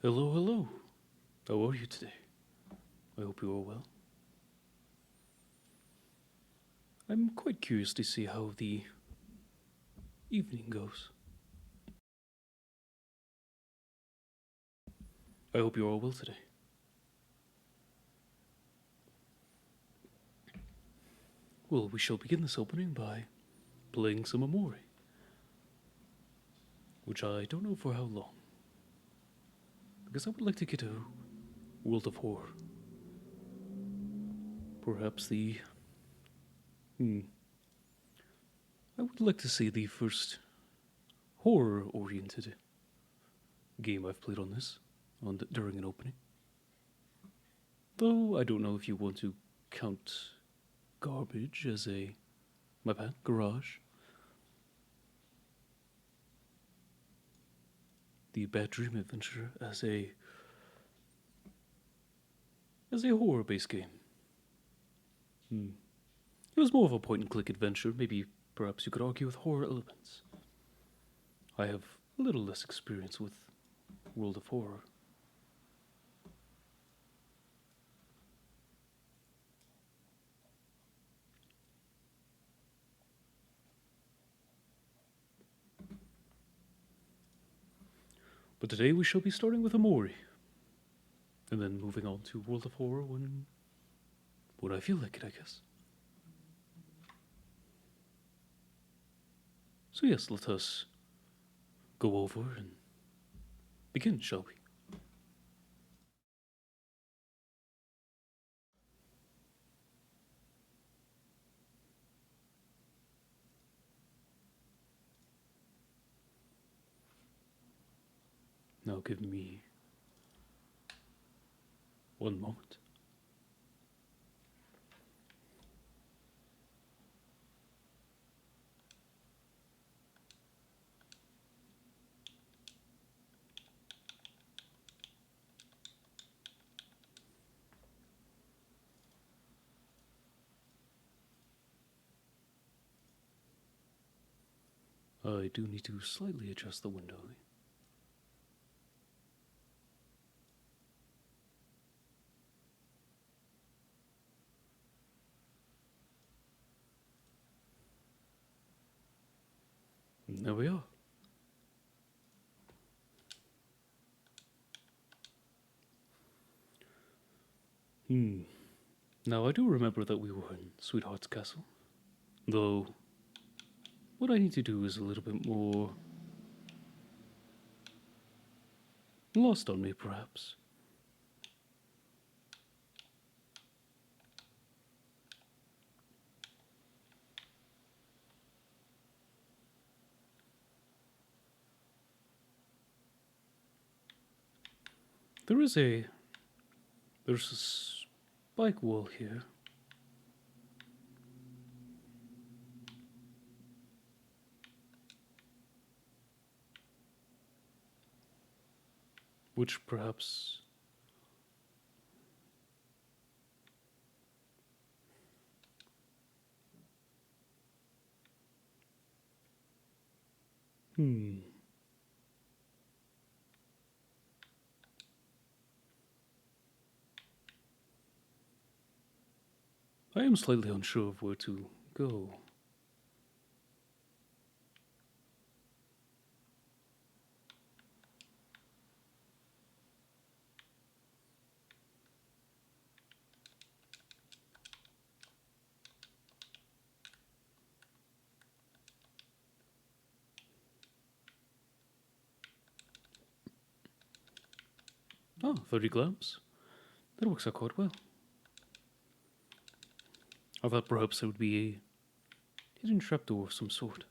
Hello, hello. How are you today? I hope you are well. I'm quite curious to see how the evening goes. I hope you are well today. Well, we shall begin this opening by playing some Omori, which I don't know for how long, because I would like to get a world of horror. Perhaps Hmm. I would like to say the first horror-oriented game I've played on this, during an opening. Though I don't know if you want to count garbage as my bad, garage. The Bad Dream Adventure as a horror-based game. It was more of a point-and-click adventure. Maybe, perhaps you could argue with horror elements. I have a little less experience with World of Horror. But today we shall be starting with Omori, and then moving on to World of Horror when I feel like it, I guess. So yes, let us go over and begin, shall we? Now give me one moment. I do need to slightly adjust the window. There we are. Now I do remember that we were in Sweetheart's Castle, though what I need to do is a little bit more lost on me, perhaps. There is a there's a spike wall here. Which perhaps hmm. I am slightly unsure of where to go. Ah, 30 lamps. That works out quite well. I thought perhaps there would be a hidden trapdoor of some sort.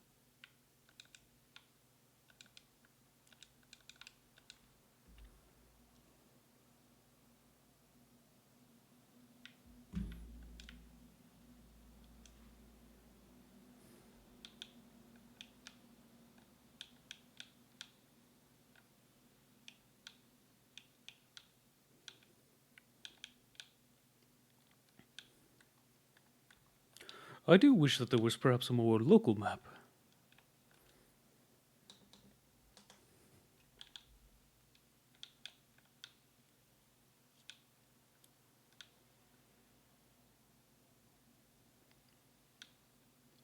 I do wish that there was perhaps a more local map.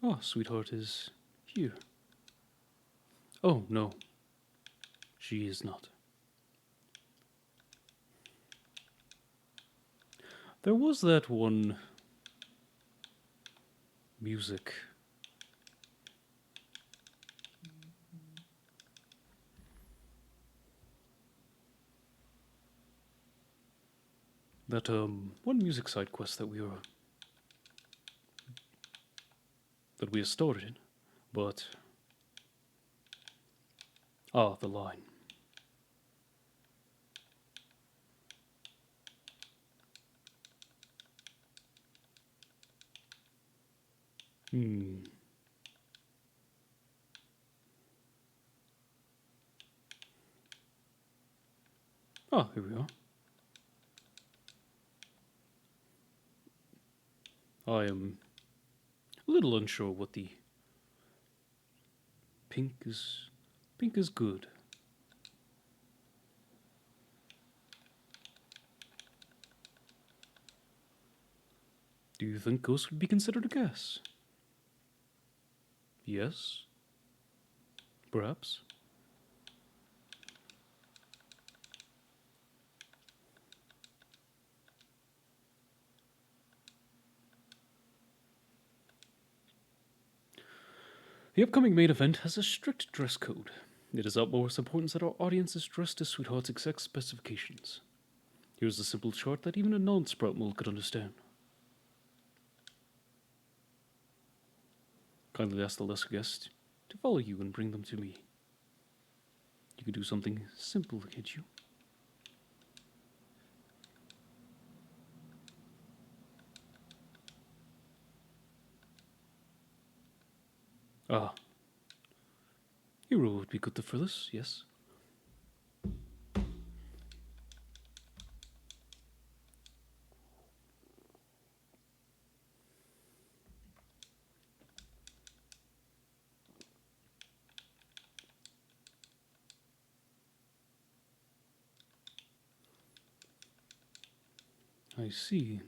Ah, sweetheart is here. Oh, no. She is not. There was that one music. That, one music side quest that we started, but... Ah, the line. Hmm. Ah, here we are. I am a little unsure what the pink is. Pink is good. Do you think ghost would be considered a gas? Yes? Perhaps? The upcoming main event has a strict dress code. It is of utmost importance that our audience is dressed to Sweetheart's exact specifications. Here's a simple chart that even a non-sprout mole could understand. Kindly ask the lesser guest to follow you and bring them to me. You can do something simple, can't you? Ah. Hero would be good to fill this, yes? I see.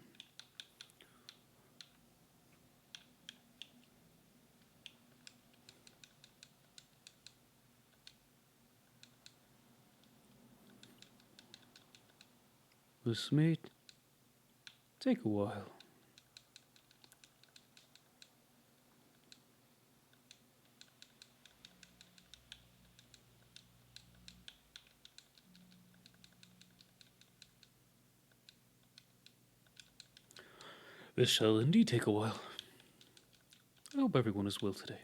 This may take a while. This shall indeed take a while. I hope everyone is well today.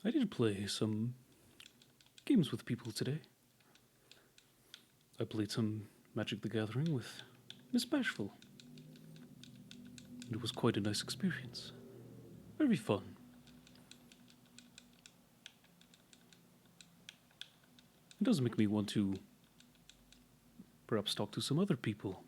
I did play some games with people today. I played some Magic the Gathering with Miss Bashful. It was quite a nice experience. Very fun. It does make me want to perhaps talk to some other people.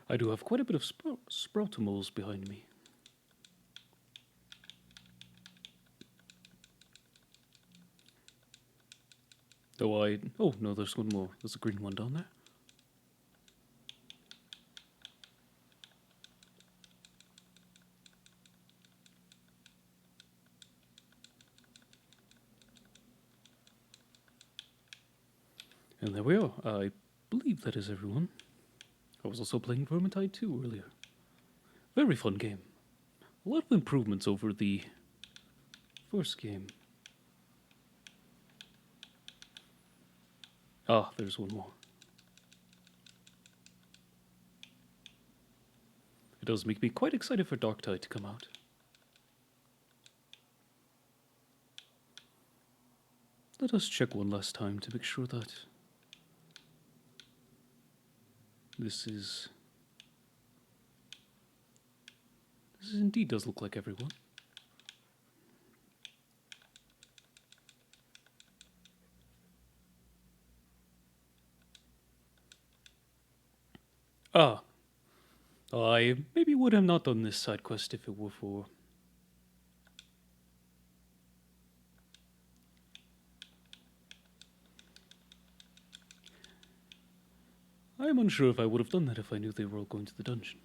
I do have quite a bit of sproutimals behind me. Oh no, there's one more. There's a green one down there. And there we are. I believe that is everyone. I was also playing Vermintide 2 earlier. Very fun game. A lot of improvements over the first game. Ah, there's one more. It does make me quite excited for Darktide to come out. Let us check one last time to make sure that This is... This indeed does look like everyone. Ah, I maybe would have not done this side quest if it were for... I am unsure if I would have done that if I knew they were all going to the dungeon.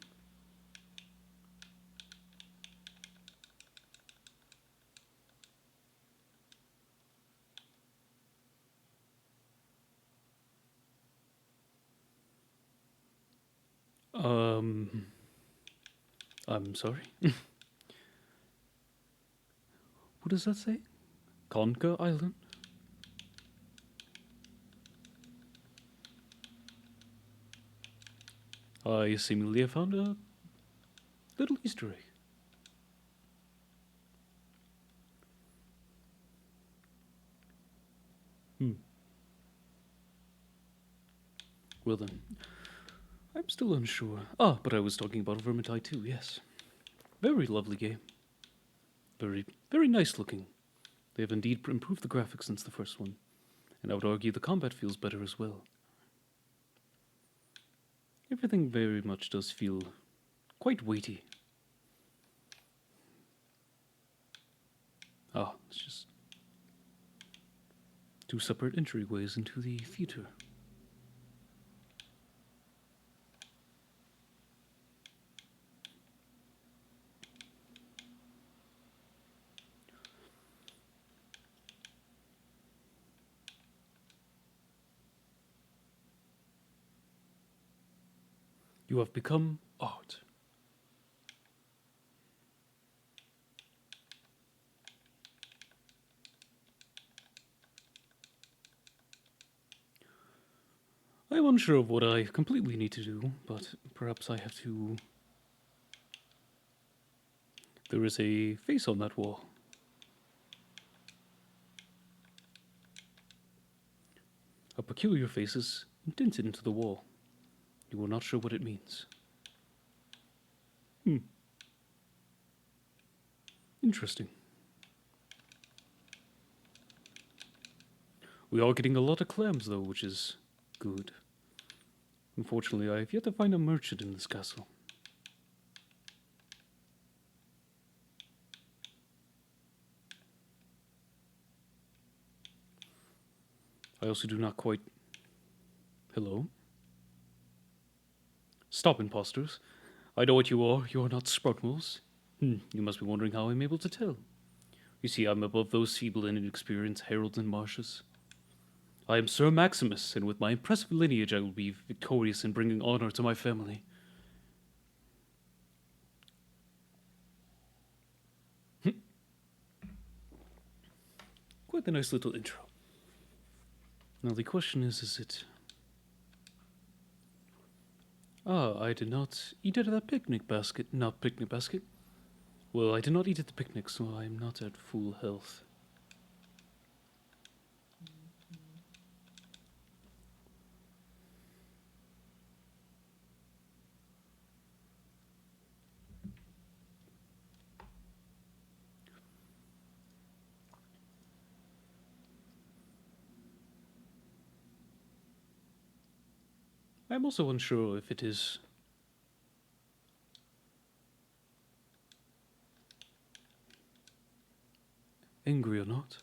I'm sorry. What does that say? Conker Island? I seemingly have found a little Easter egg. Well then, I'm still unsure. Ah, but I was talking about Vermintide 2, yes. Very lovely game. Very, very nice looking. They have indeed improved the graphics since the first one, and I would argue the combat feels better as well. Everything very much does feel quite weighty. Ah, it's just two separate entryways into the theater. You have become art. I'm unsure of what I completely need to do, but perhaps I have to... There is a face on that wall. A peculiar face is indented into the wall. You are not sure what it means. Interesting. We are getting a lot of clams, though, which is good. Unfortunately, I have yet to find a merchant in this castle. I also do not quite... Hello? Stop, imposters. I know what you are. You are not Sprutmals. You must be wondering how I'm able to tell. You see, I'm above those feeble and inexperienced heralds and marshes. I am Sir Maximus, and with my impressive lineage I will be victorious in bringing honor to my family. Quite a nice little intro. Now the question is it... Ah, I did not eat at that picnic basket. Not picnic basket. Well, I did not eat at the picnic, so I am not at full health. I am also unsure if it is angry or not.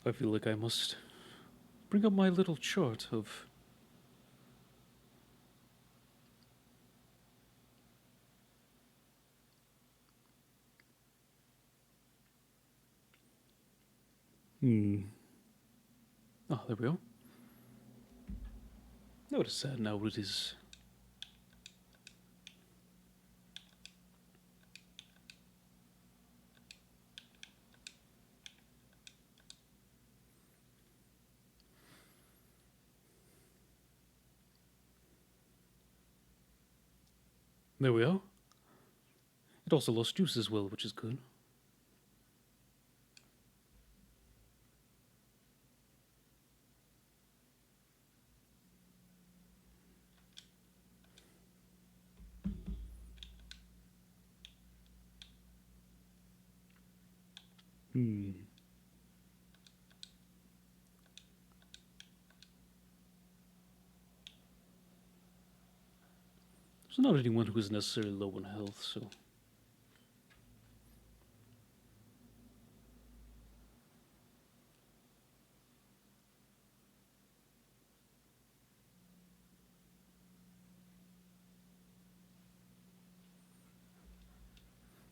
I feel like I must bring up my little chart of... Ah, there we go. Not as sad now it is. There we are. It also lost juice as well, which is good. Hmm. There's not anyone who is necessarily low on health, so.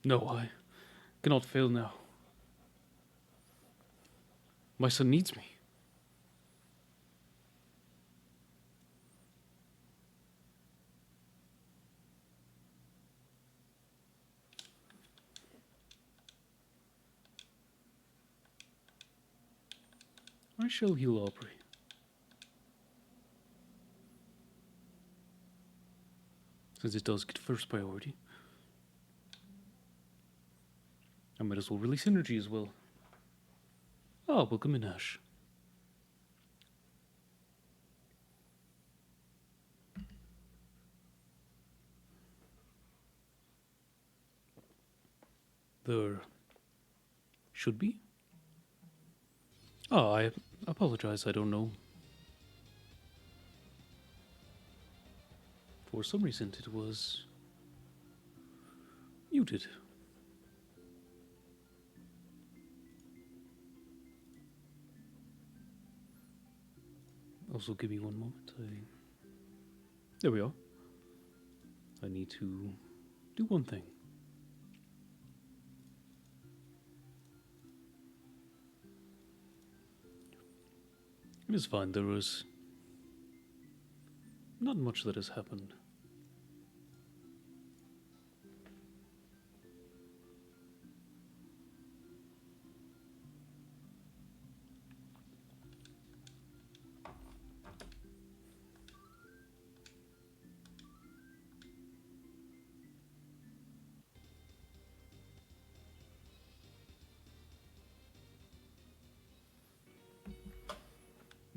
No, I cannot fail now. My son needs me. I shall heal Aubrey. Since it does get first priority. I might as well release energy as well. Ah, welcome in, Ash. There should be? Ah, I apologize, I don't know. For some reason it was muted. Also, give me one moment. There we are. I need to do one thing. It is fine, there was not much that has happened.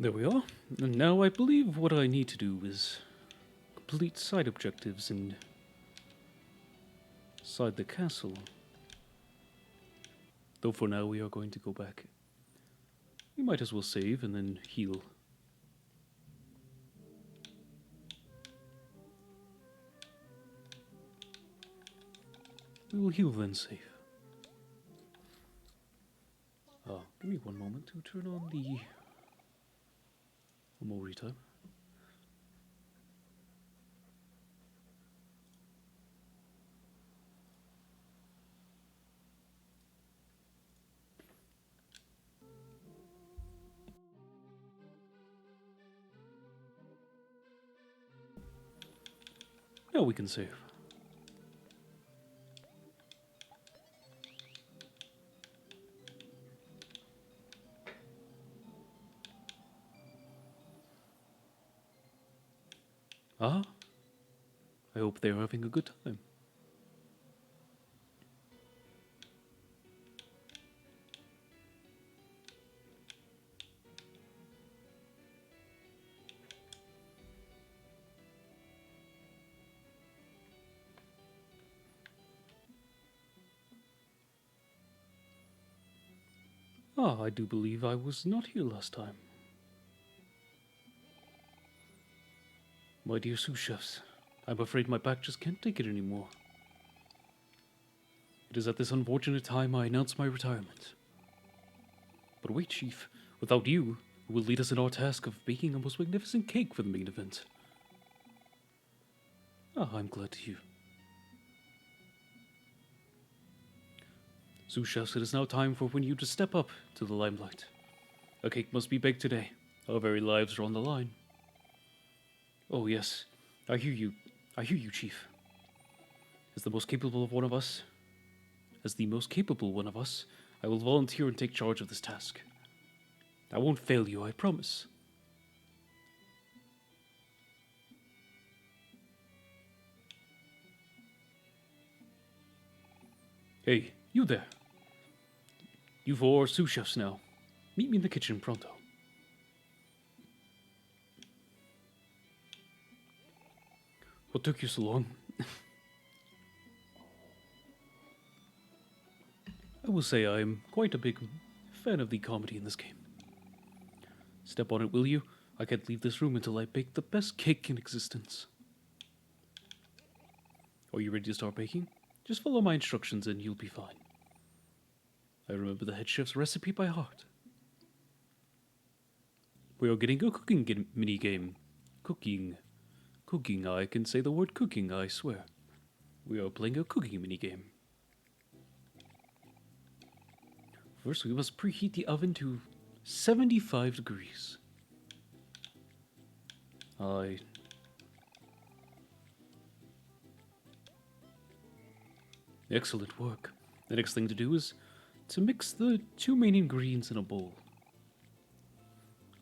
There we are. And now I believe what I need to do is complete side objectives inside the castle. Though for now we are going to go back. We might as well save and then heal. We will heal then save. Give me one moment to turn on the Omori time. Now we can save. Ah, I hope they are having a good time. Ah, I do believe I was not here last time. My dear sous chefs, I'm afraid my back just can't take it anymore. It is at this unfortunate time I announce my retirement. But wait, Chief, without you, who will lead us in our task of baking a most magnificent cake for the main event. Ah, I'm glad to hear. Sous chefs, it is now time for you to step up to the limelight. A cake must be baked today. Our very lives are on the line. Oh yes, I hear you. I hear you, Chief. As the most capable one of us, I will volunteer and take charge of this task. I won't fail you, I promise. Hey, you there. You four sous chefs now. Meet me in the kitchen pronto. What took you so long? I will say I am quite a big fan of the comedy in this game. Step on it, will you? I can't leave this room until I bake the best cake in existence. Are you ready to start baking? Just follow my instructions and you'll be fine. I remember the head chef's recipe by heart. We are getting a cooking mini game. Cooking. Cooking, I can say the word cooking, I swear. We are playing a cooking mini game. First, we must preheat the oven to 75 degrees. Excellent work. The next thing to do is to mix the two main ingredients in a bowl.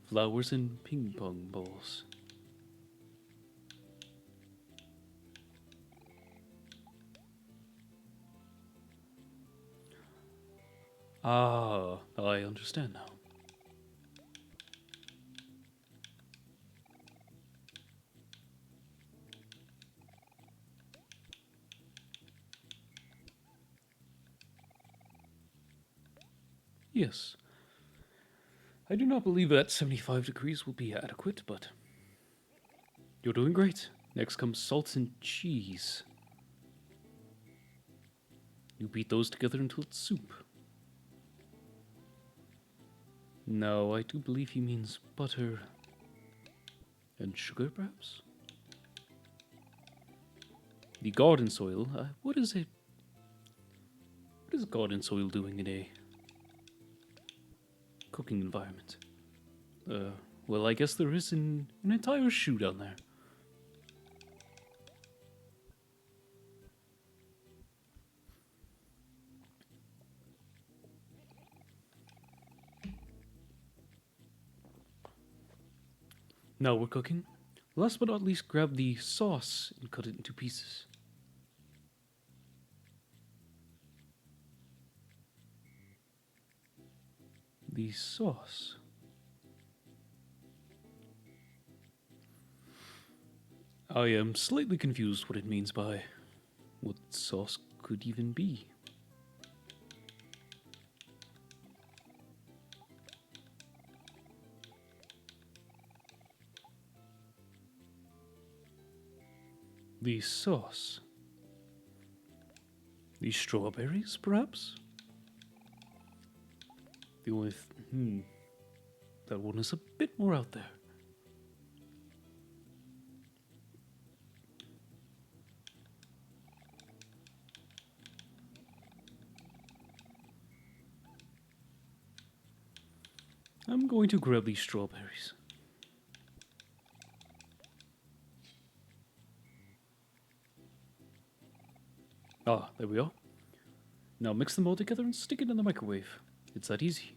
Flowers and ping pong balls. Ah, I understand now. Yes. I do not believe that 75 degrees will be adequate, but you're doing great. Next comes salt and cheese. You beat those together until it's soup. No, I do believe he means butter and sugar, perhaps? The garden soil, what is it? What is garden soil doing in a cooking environment? Well, I guess there is an entire shoe down there. Now we're cooking. Last but not least, grab the sauce and cut it into pieces. The sauce. I am slightly confused what it means by what sauce could even be. The sauce. The strawberries, perhaps? The only that one is a bit more out there. I'm going to grab these strawberries. Ah, there we are. Now mix them all together and stick it in the microwave. It's that easy.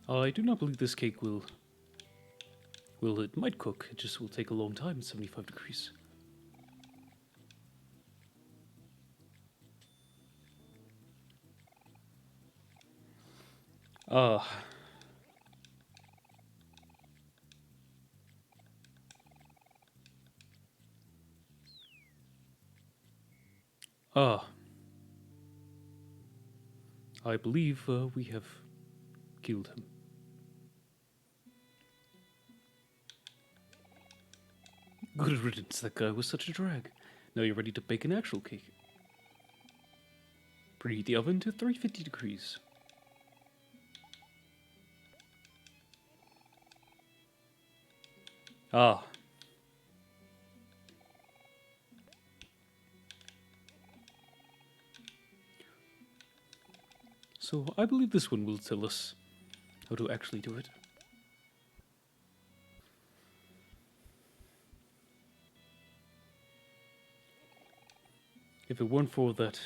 I do not believe this cake will... Well, it might cook. It just will take a long time at 75 degrees. Ah. Ah. I believe we have killed him. Good riddance, that guy was such a drag. Now you're ready to bake an actual cake. Preheat the oven to 350 degrees. Ah. So I believe this one will tell us how to actually do it. If it weren't for that...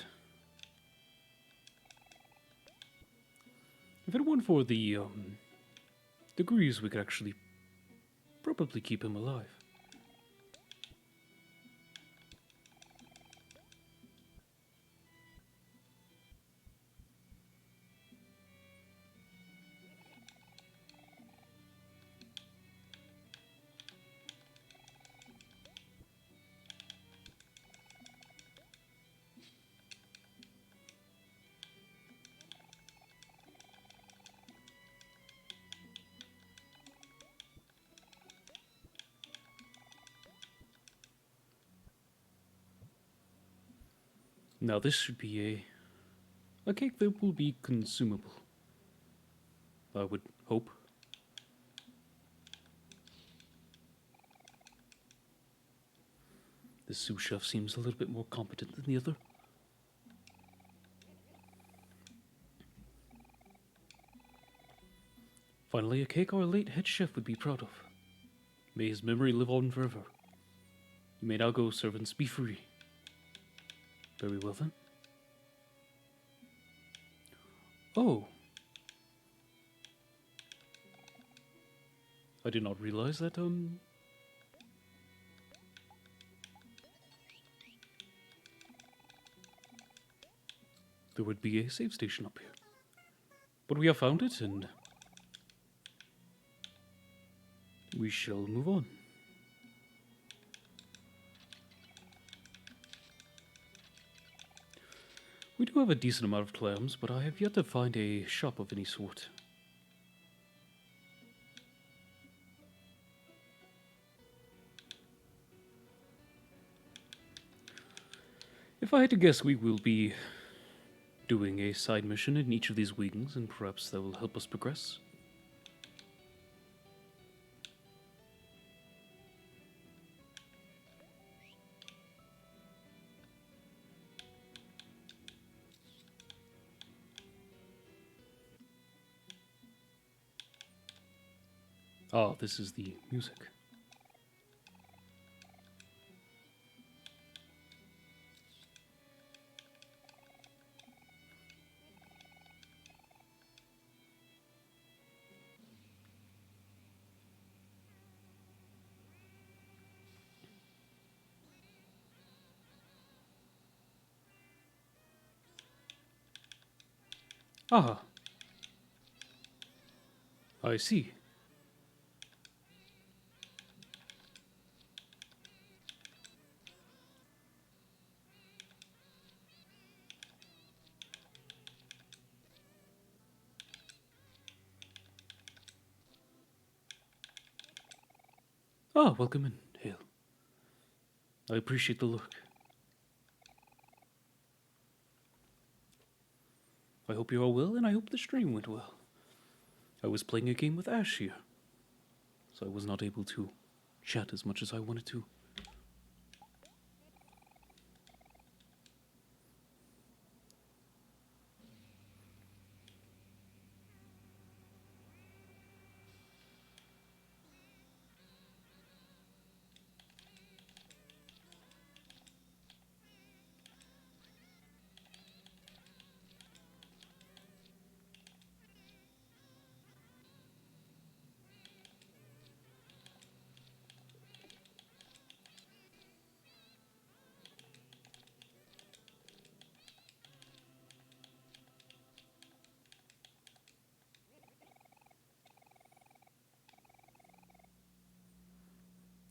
If it weren't for the, degrees, we could actually probably keep him alive. Now this should be a cake that will be consumable. I would hope. The sous chef seems a little bit more competent than the other. Finally, a cake our late head chef would be proud of. May his memory live on forever. You may now go, servants, be free. Very well then. Oh. I did not realize that, there would be a save station up here. But we have found it, and we shall move on. We do have a decent amount of clams, but I have yet to find a shop of any sort. If I had to guess, we will be doing a side mission in each of these wings, and perhaps that will help us progress. Ah, this is the music. Ah, I see. Ah, welcome in, Hale. I appreciate the look. I hope you're all well, and I hope the stream went well. I was playing a game with Ash here, so I was not able to chat as much as I wanted to.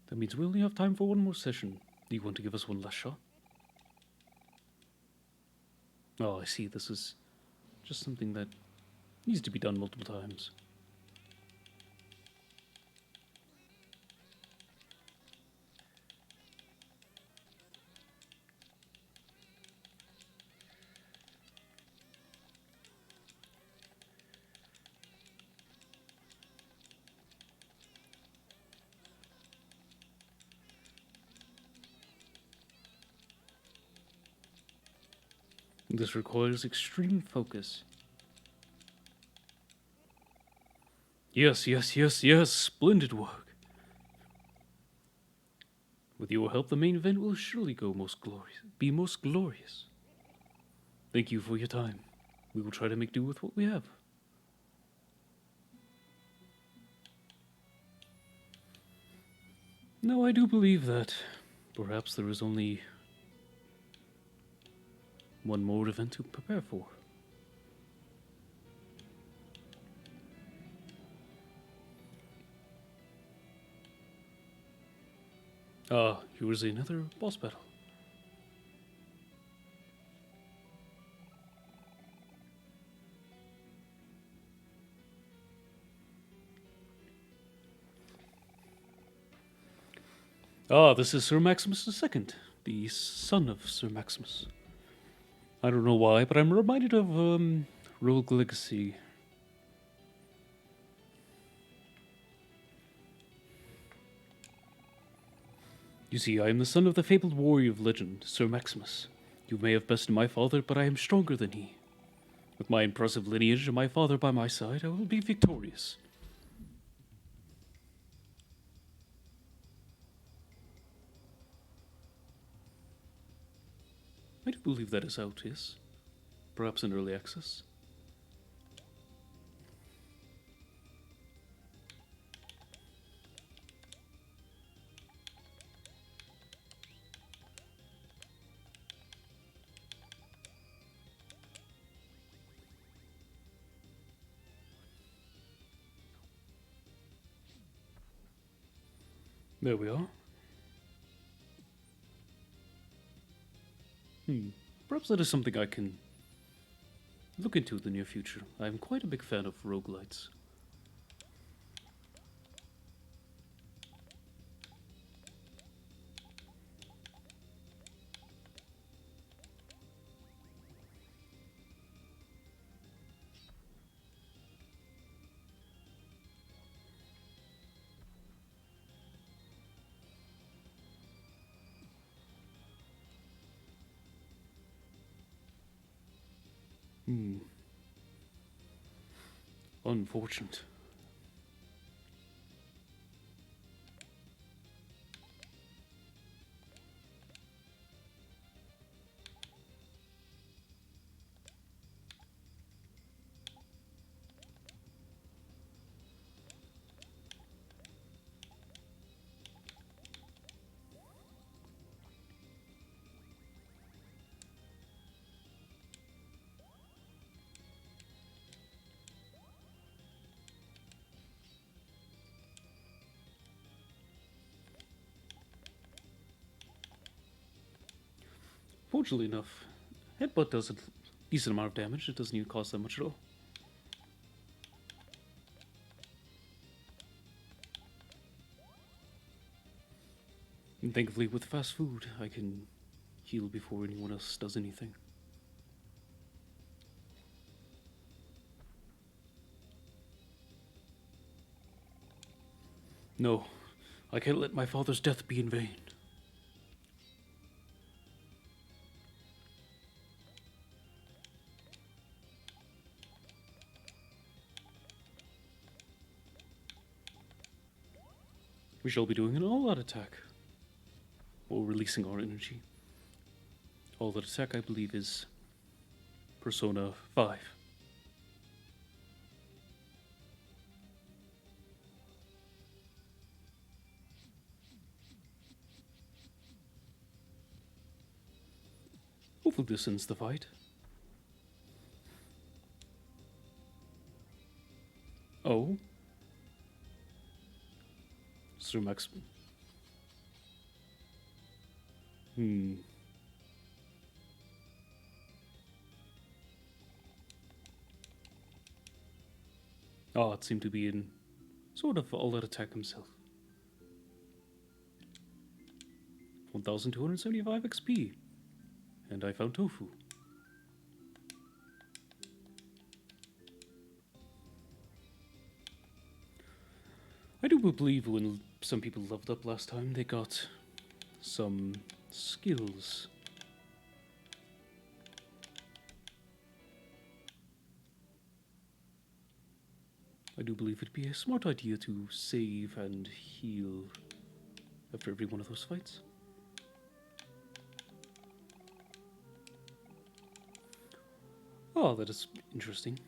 That means we only have time for one more session. Do you want to give us one last shot? Oh, I see. This is just something that needs to be done multiple times. This requires extreme focus. Yes, yes, yes, yes. Splendid work. With your help, the main event will surely be most glorious. Thank you for your time. We will try to make do with what we have. Now, I do believe that perhaps there is only one more event to prepare for. Ah, here is another boss battle. Ah, this is Sir Maximus II, the son of Sir Maximus. I don't know why, but I'm reminded of, Rogue Legacy. You see, I am the son of the fabled warrior of legend, Sir Maximus. You may have bested my father, but I am stronger than he. With my impressive lineage and my father by my side, I will be victorious. I do believe that is out, yes. Perhaps in early access. There we are. Perhaps that is something I can look into in the near future. I am quite a big fan of roguelites. Unfortunate. Fortunately enough, headbutt does a decent amount of damage. It doesn't even cost that much at all. And thankfully, with fast food, I can heal before anyone else does anything. No, I can't let my father's death be in vain. We shall be doing an all-out attack, or releasing our energy. All-out attack, I believe, is Persona 5. Hopefully this ends the fight. Oh? Sir Max... Ah, it seemed to be in sort of all-out attack himself. 1275 XP. And I found tofu. I do believe when some people leveled up last time, they got some skills. I do believe it'd be a smart idea to save and heal after every one of those fights. Oh, that is interesting.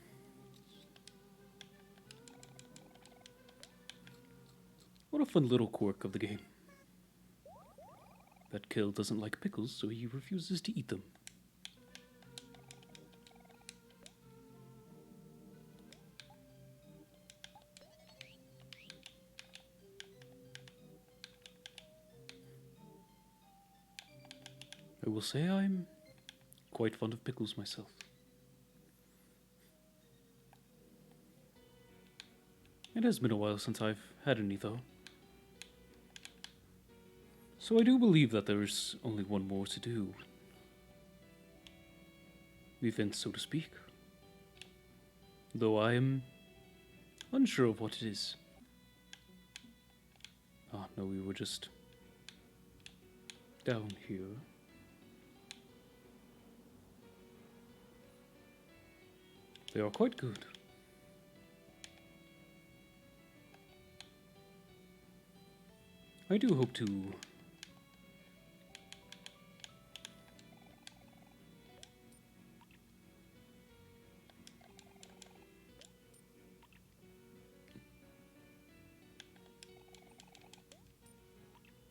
What a fun little quirk of the game. That Kill doesn't like pickles, so he refuses to eat them. I will say I'm quite fond of pickles myself. It has been a while since I've had any, though. So I do believe that there is only one more to do. The event, so to speak. Though I am unsure of what it is. Ah, no, we were just down here. They are quite good. I do hope to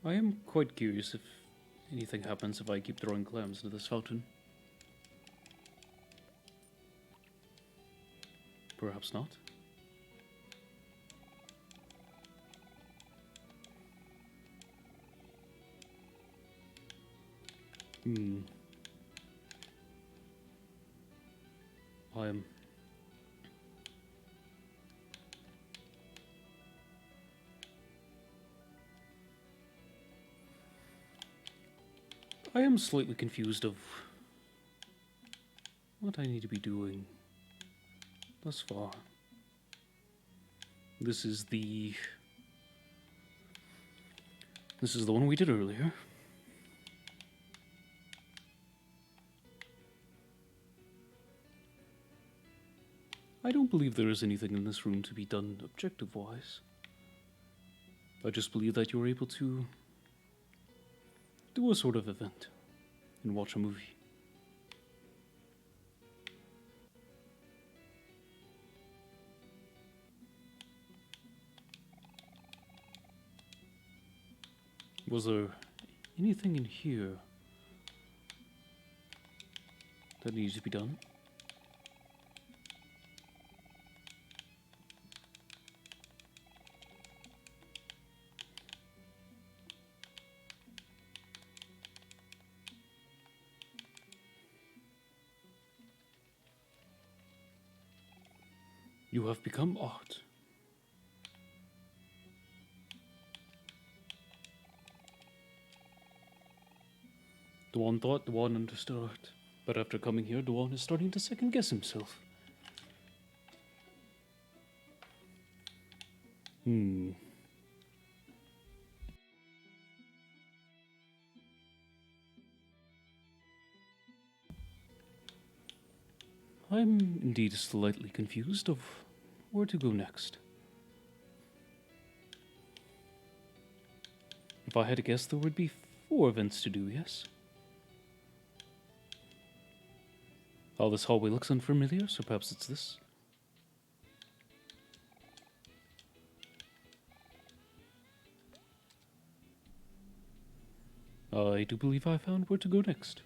I am quite curious if anything happens if I keep throwing clams into this fountain. Perhaps not. I am slightly confused of what I need to be doing thus far. This is the one we did earlier. I don't believe there is anything in this room to be done objective-wise. I just believe that you're able to do a sort of event and watch a movie. Was there anything in here that needs to be done? You have become art. Dwan thought Dwan understood art, but after coming here, Dwan is starting to second guess himself. I'm indeed slightly confused of where to go next. If I had to guess, there would be 4 events to do, yes? Oh, this hallway looks unfamiliar, so perhaps it's this. I do believe I found where to go next.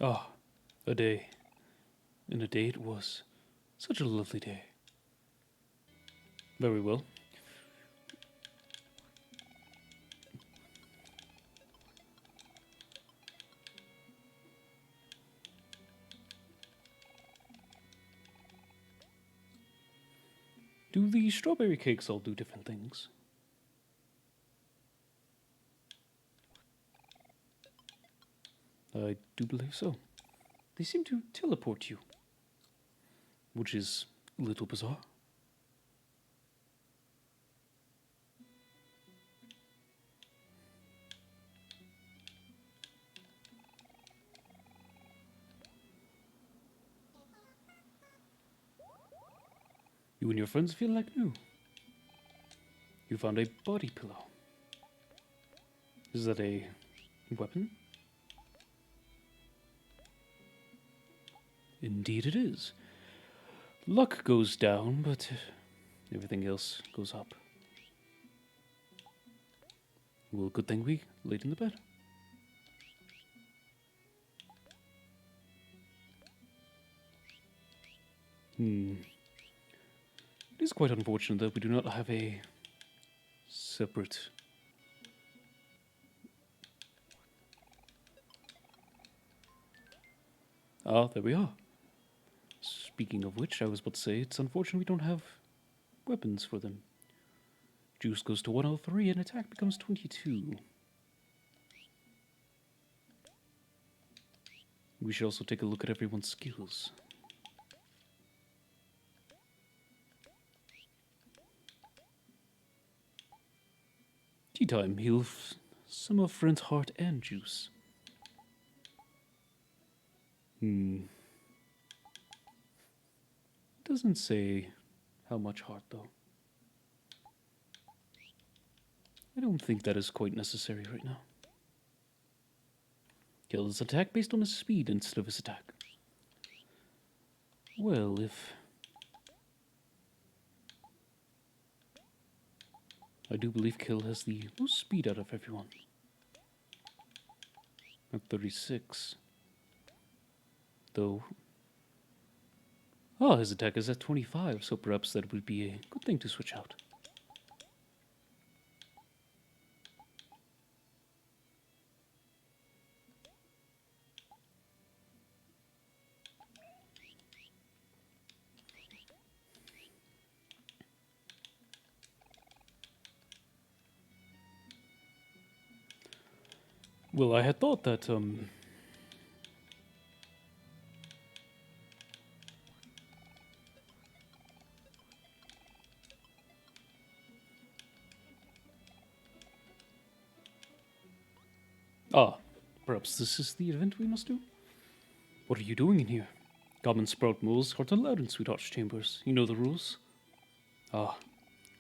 Ah, a day. And a day it was. Such a lovely day. Very well. Do the strawberry cakes all do different things? I do believe so. they seem to teleport you, which is a little bizarre. You and your friends feel like new. You found a body pillow. Is that a weapon? Indeed it is. Luck goes down, but everything else goes up. Well, good thing we laid in the bed. It is quite unfortunate that we do not have a separate... Ah, there we are. Speaking of which, I was about to say, it's unfortunate we don't have weapons for them. Juice goes to 103 and attack becomes 22. We should also take a look at everyone's skills. Tea time, heal some of friend's heart and juice. Doesn't say how much heart, though. I don't think that is quite necessary right now. Kill his attack based on his speed instead of his attack. Well, if... I do believe Kill has the most speed out of everyone. At 36. Though... Oh, his attack is at 25, so perhaps that would be a good thing to switch out. Well, I had thought that, Ah, perhaps this is the event we must do? What are you doing in here? Common sprout moles aren't allowed in Sweetheart's chambers. You know the rules? Ah,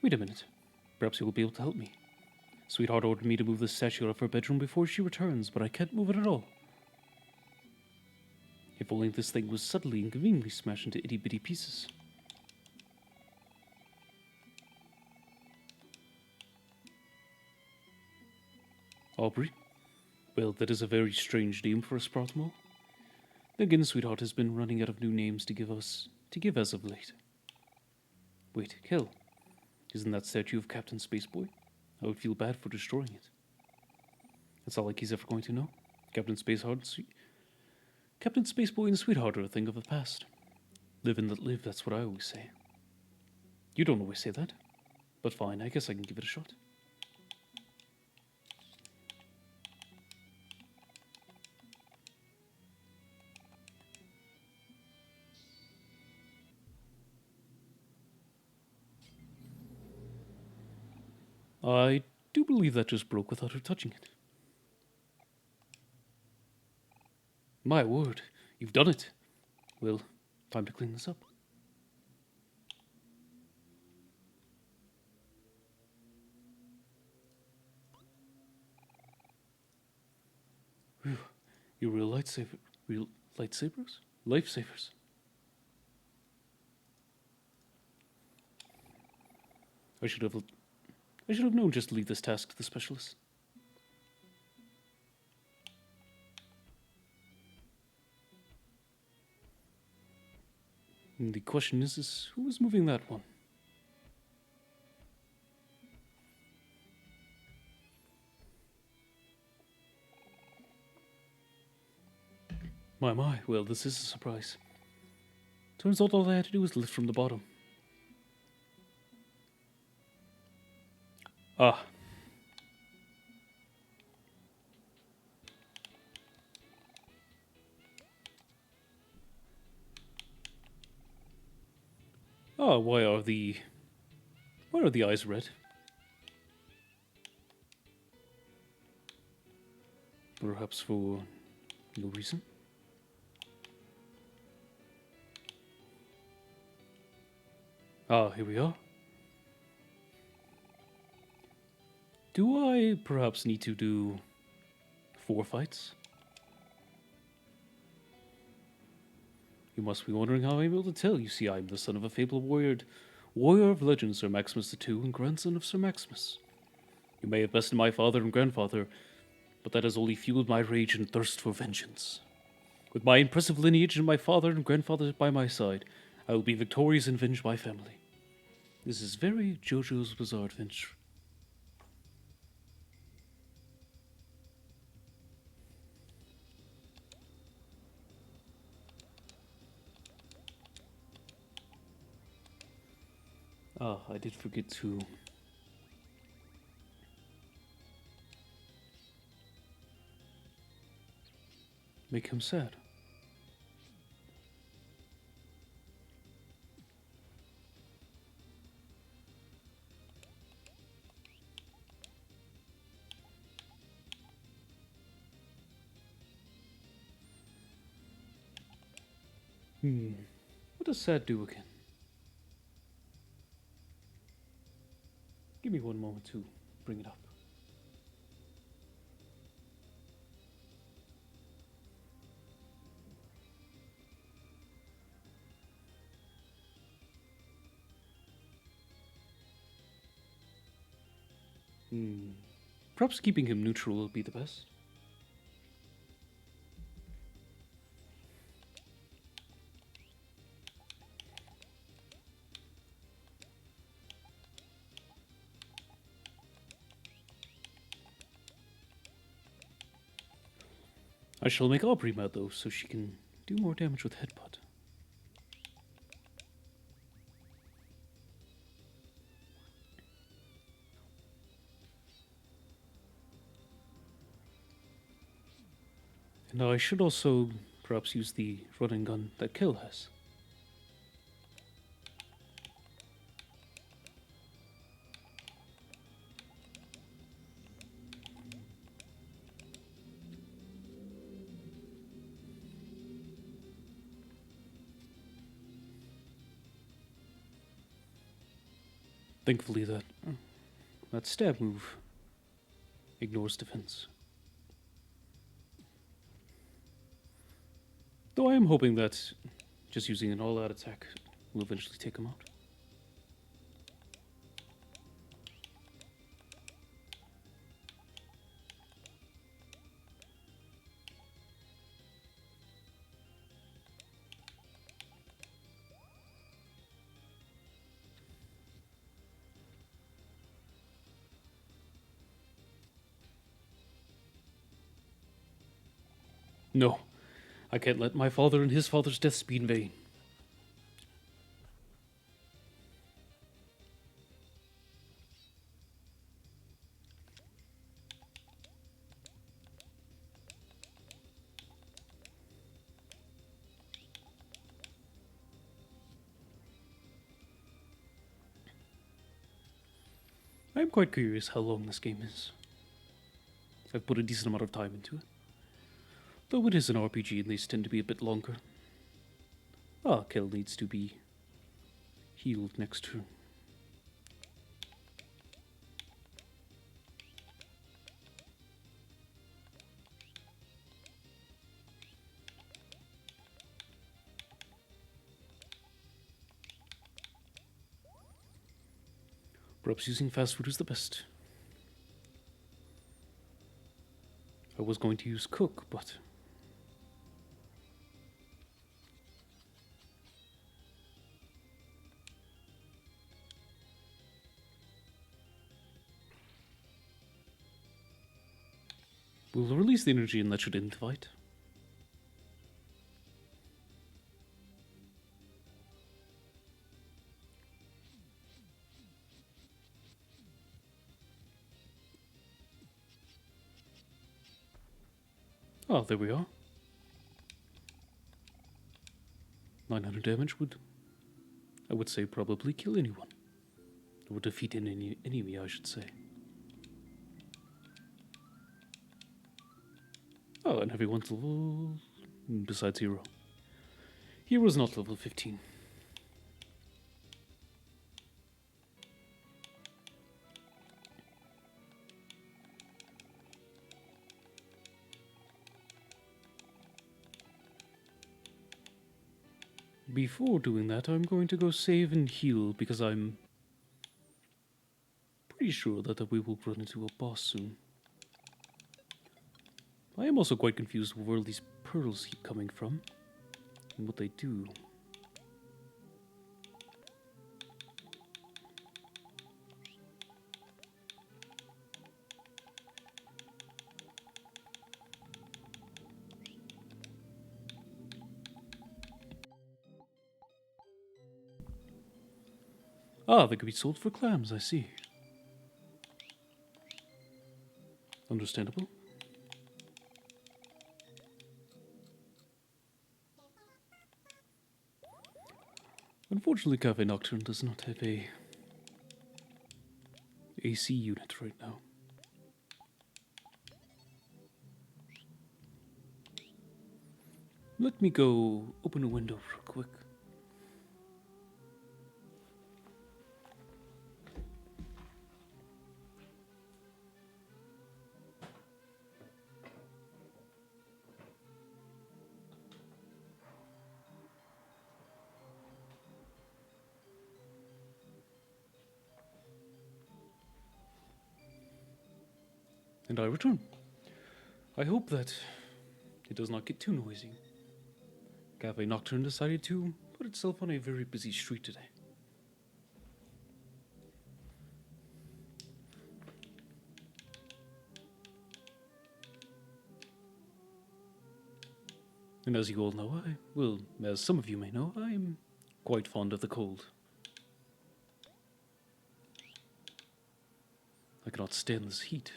wait a minute. Perhaps you will be able to help me. Sweetheart ordered me to move the statue out of her bedroom before she returns, but I can't move it at all. If only this thing was subtly and conveniently smashed into itty-bitty pieces. Aubrey? Well, that is a very strange name for a sprout mole. Again, Sweetheart has been running out of new names to give as of late. Wait, Kel. Isn't that statue of Captain Spaceboy? I would feel bad for destroying it. That's all like he's ever going to know. Captain Spaceboy and Sweetheart are a thing of the past. Live and let live, that's what I always say. You don't always say that. But fine, I guess I can give it a shot. I do believe that just broke without her touching it. My word, you've done it. Well, time to clean this up. Whew. You real lightsabers? Lifesavers. I should have known just to leave this task to the specialist. And the question is who is moving that one? My, well, this is a surprise. Turns out all I had to do was lift from the bottom. Ah. Ah, why are the eyes red? Perhaps for no reason? Ah, here we are. Do I perhaps need to do 4 fights? You must be wondering how I'm able to tell. You see, I'm the son of a fabled warrior of legend, Sir Maximus II, and grandson of Sir Maximus. You may have bested my father and grandfather, but that has only fueled my rage and thirst for vengeance. With my impressive lineage and my father and grandfather by my side, I will be victorious and avenge my family. This is very JoJo's Bizarre Adventure. Ah, I did forget to make him sad. What does sad do again? Give me one moment to bring it up. Perhaps keeping him neutral will be the best. I shall make Aubrey mad though, so she can do more damage with Headbutt. And I should also perhaps use the running gun that Kill has. Thankfully that stab move ignores defense. Though I am hoping that just using an all-out attack will eventually take him out. No, I can't let my father and his father's deaths be in vain. I am quite curious how long this game is. I've put a decent amount of time into it. Though it is an RPG and these tend to be a bit longer. Ah, Kel needs to be healed next turn. Perhaps using fast food is the best. I was going to use cook, but we'll release the energy and that should end the fight. Ah, there we are. 900 damage would I would say probably kill anyone. Or defeat any enemy, I should say. Oh, and everyone's level... besides Hero. Hero's not level 15. Before doing that, I'm going to go save and heal because I'm pretty sure that we will run into a boss soon. I am also quite confused where all these pearls keep coming from and what they do. Ah, they could be sold for clams, I see. Understandable. Unfortunately, Cafe Nocturne does not have a AC unit right now. Let me go open a window real quick. And I return. I hope that it does not get too noisy. Cafe Nocturne decided to put itself on a very busy street today. And as you all know, as some of you may know, I'm quite fond of the cold. I cannot stand this heat.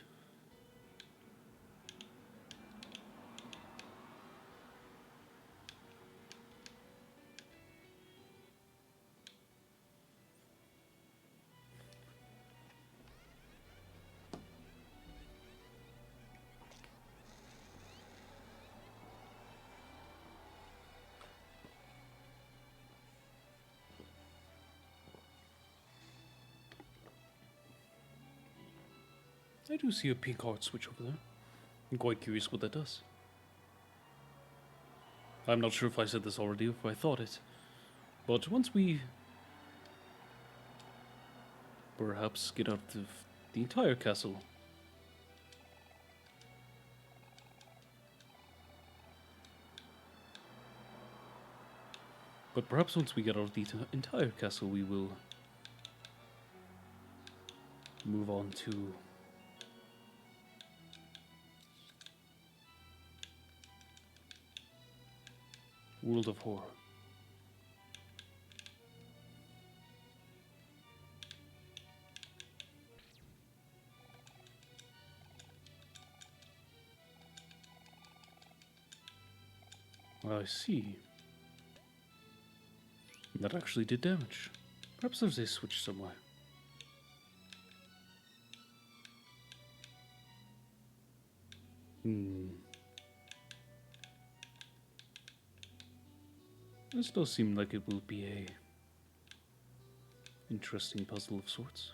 I do see a pink heart switch over there. I'm quite curious what that does. I'm not sure if I said this already or if I thought it, but once we perhaps get out of the entire castle, entire castle, we will move on to World of Horror. I see. That actually did damage. Perhaps there's a switch somewhere. This does seem like it will be a interesting puzzle of sorts.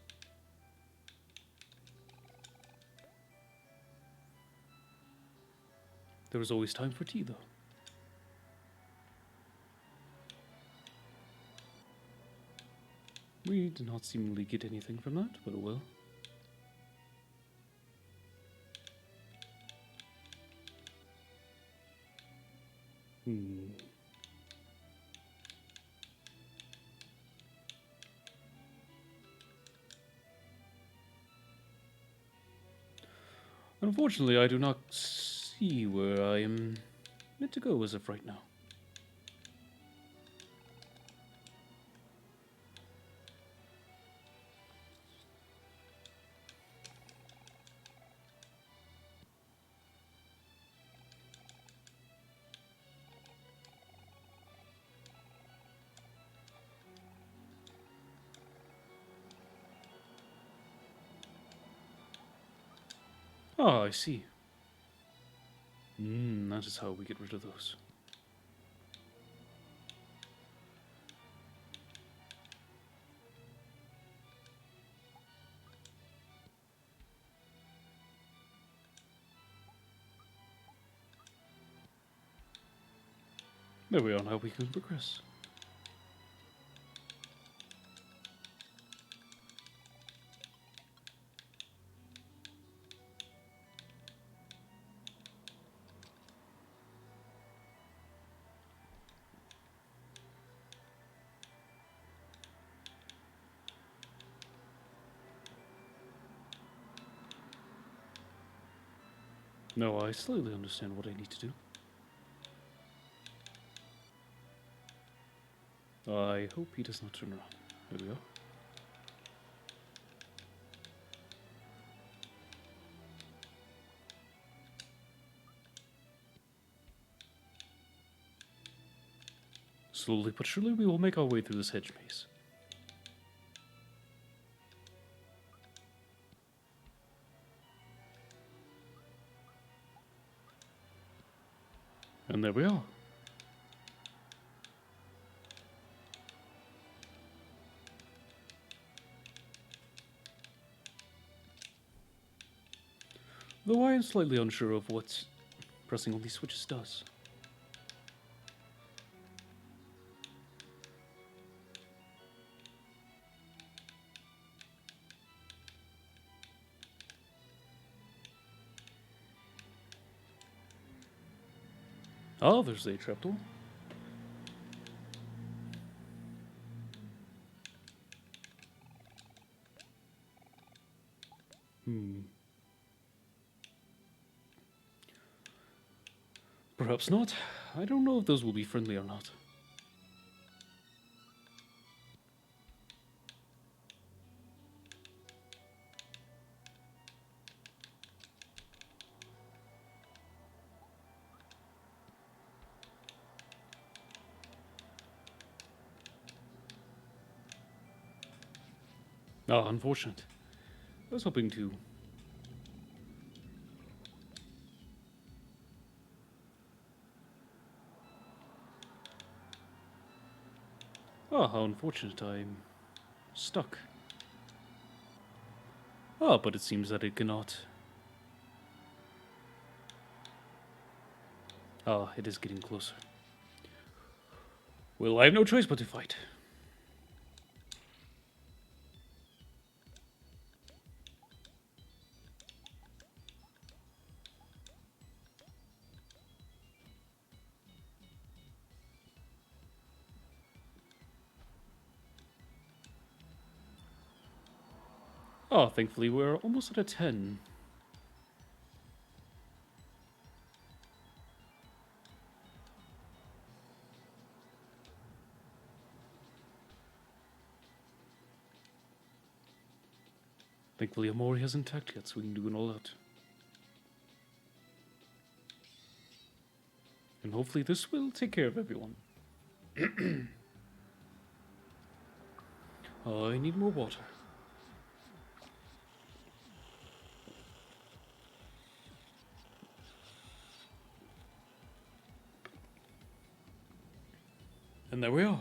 There is always time for tea, though. We did not seemingly get anything from that, but oh well. Unfortunately, I do not see where I am meant to go as of right now. Ah, I see. That is how we get rid of those. There we are, now we can progress. No, I slightly understand what I need to do. I hope he does not turn around. There we go. Slowly but surely we will make our way through this hedge maze. And there we are. Though I am slightly unsure of what pressing on these switches does. Oh, there's a trapdoor. Perhaps not. I don't know if those will be friendly or not. Ah, unfortunate. I was hoping to. Ah, how unfortunate. I'm stuck. Ah, but it seems that it cannot. Ah, it is getting closer. Well, I have no choice but to fight. Ah, thankfully we're almost at a 10. Thankfully Omori hasn't attacked yet, so we can do an all-out. And hopefully this will take care of everyone. I need more water. And there we are.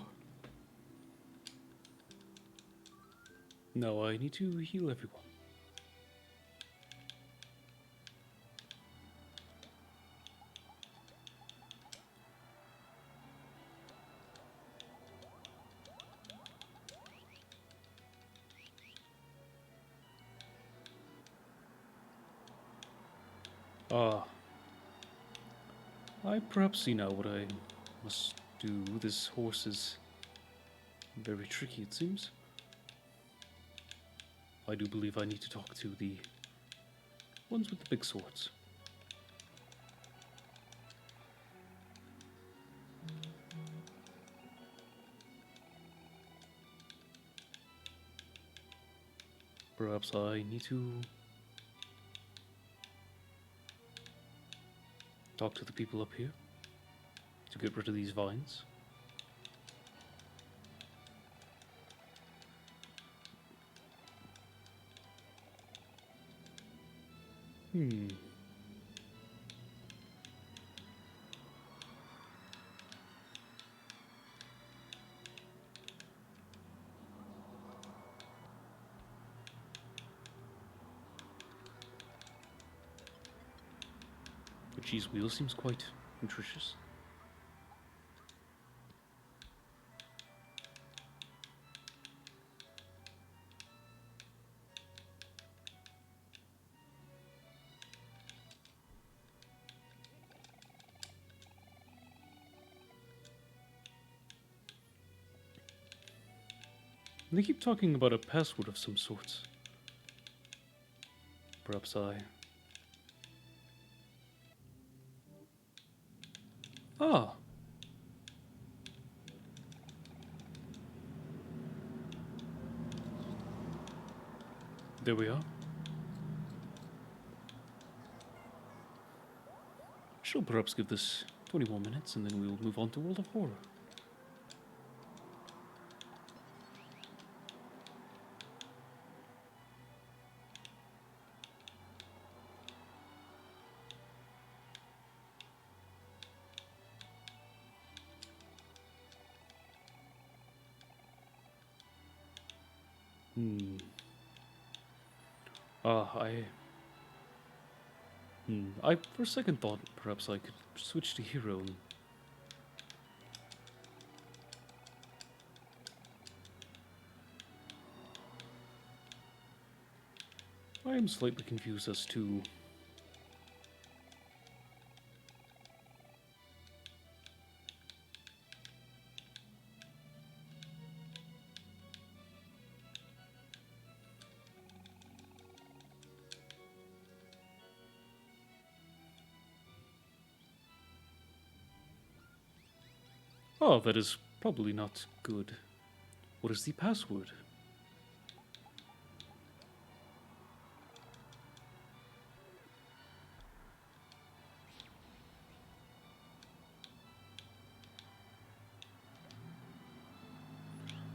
Now I need to heal everyone. Ah. I perhaps see now what I must do. This horse is very tricky, it seems. I do believe I need to talk to the ones with the big swords. Perhaps I need to talk to the people up here to get rid of these vines. Hmm. The cheese wheel seems quite nutritious. They keep talking about a password of some sort. Perhaps I. Ah! There we are. Shall perhaps give this 20 more minutes and then we'll move on to World of Horror. Hmm. Ah, I, for a second, thought perhaps I could switch to Hero. I am slightly confused as to. Oh, that is probably not good. What is the password?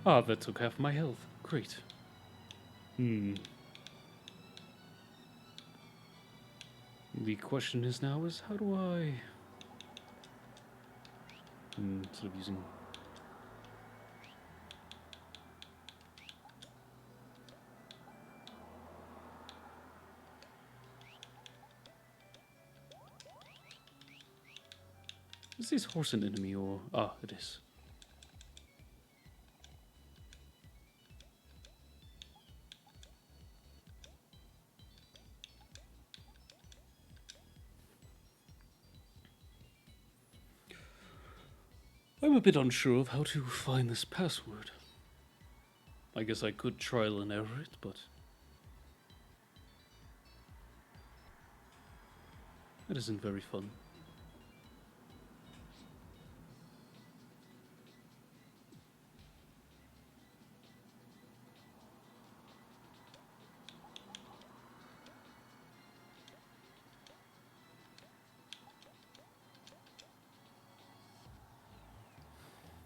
Ah, that took half my health. Great. Hmm. The question is now is how do I... instead of using... Is this horse an enemy or... Ah, it is. I'm a bit unsure of how to find this password. I guess I could trial and error it, but... That isn't very fun.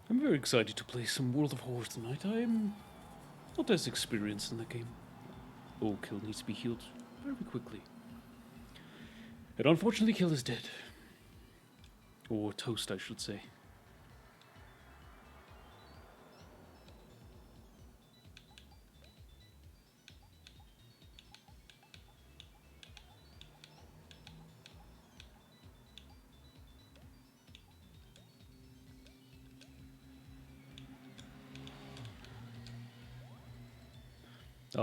I'm very excited to play some World of Horror tonight. I'm not as experienced in the game. Oh, Kill needs to be healed very quickly. And unfortunately, Kill is dead. Or Toast, I should say.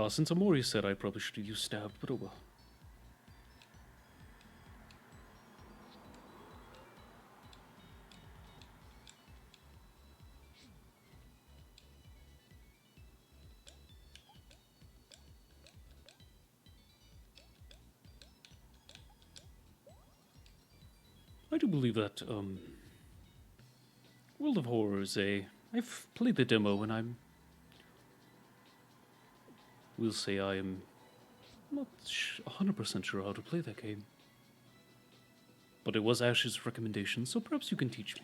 Since Omori said I probably should have used Stab, but oh well. I do believe that, World of Horror is a... I've played the demo and I'm... We'll say I am not 100% sure how to play that game. But it was Ash's recommendation, so perhaps you can teach me.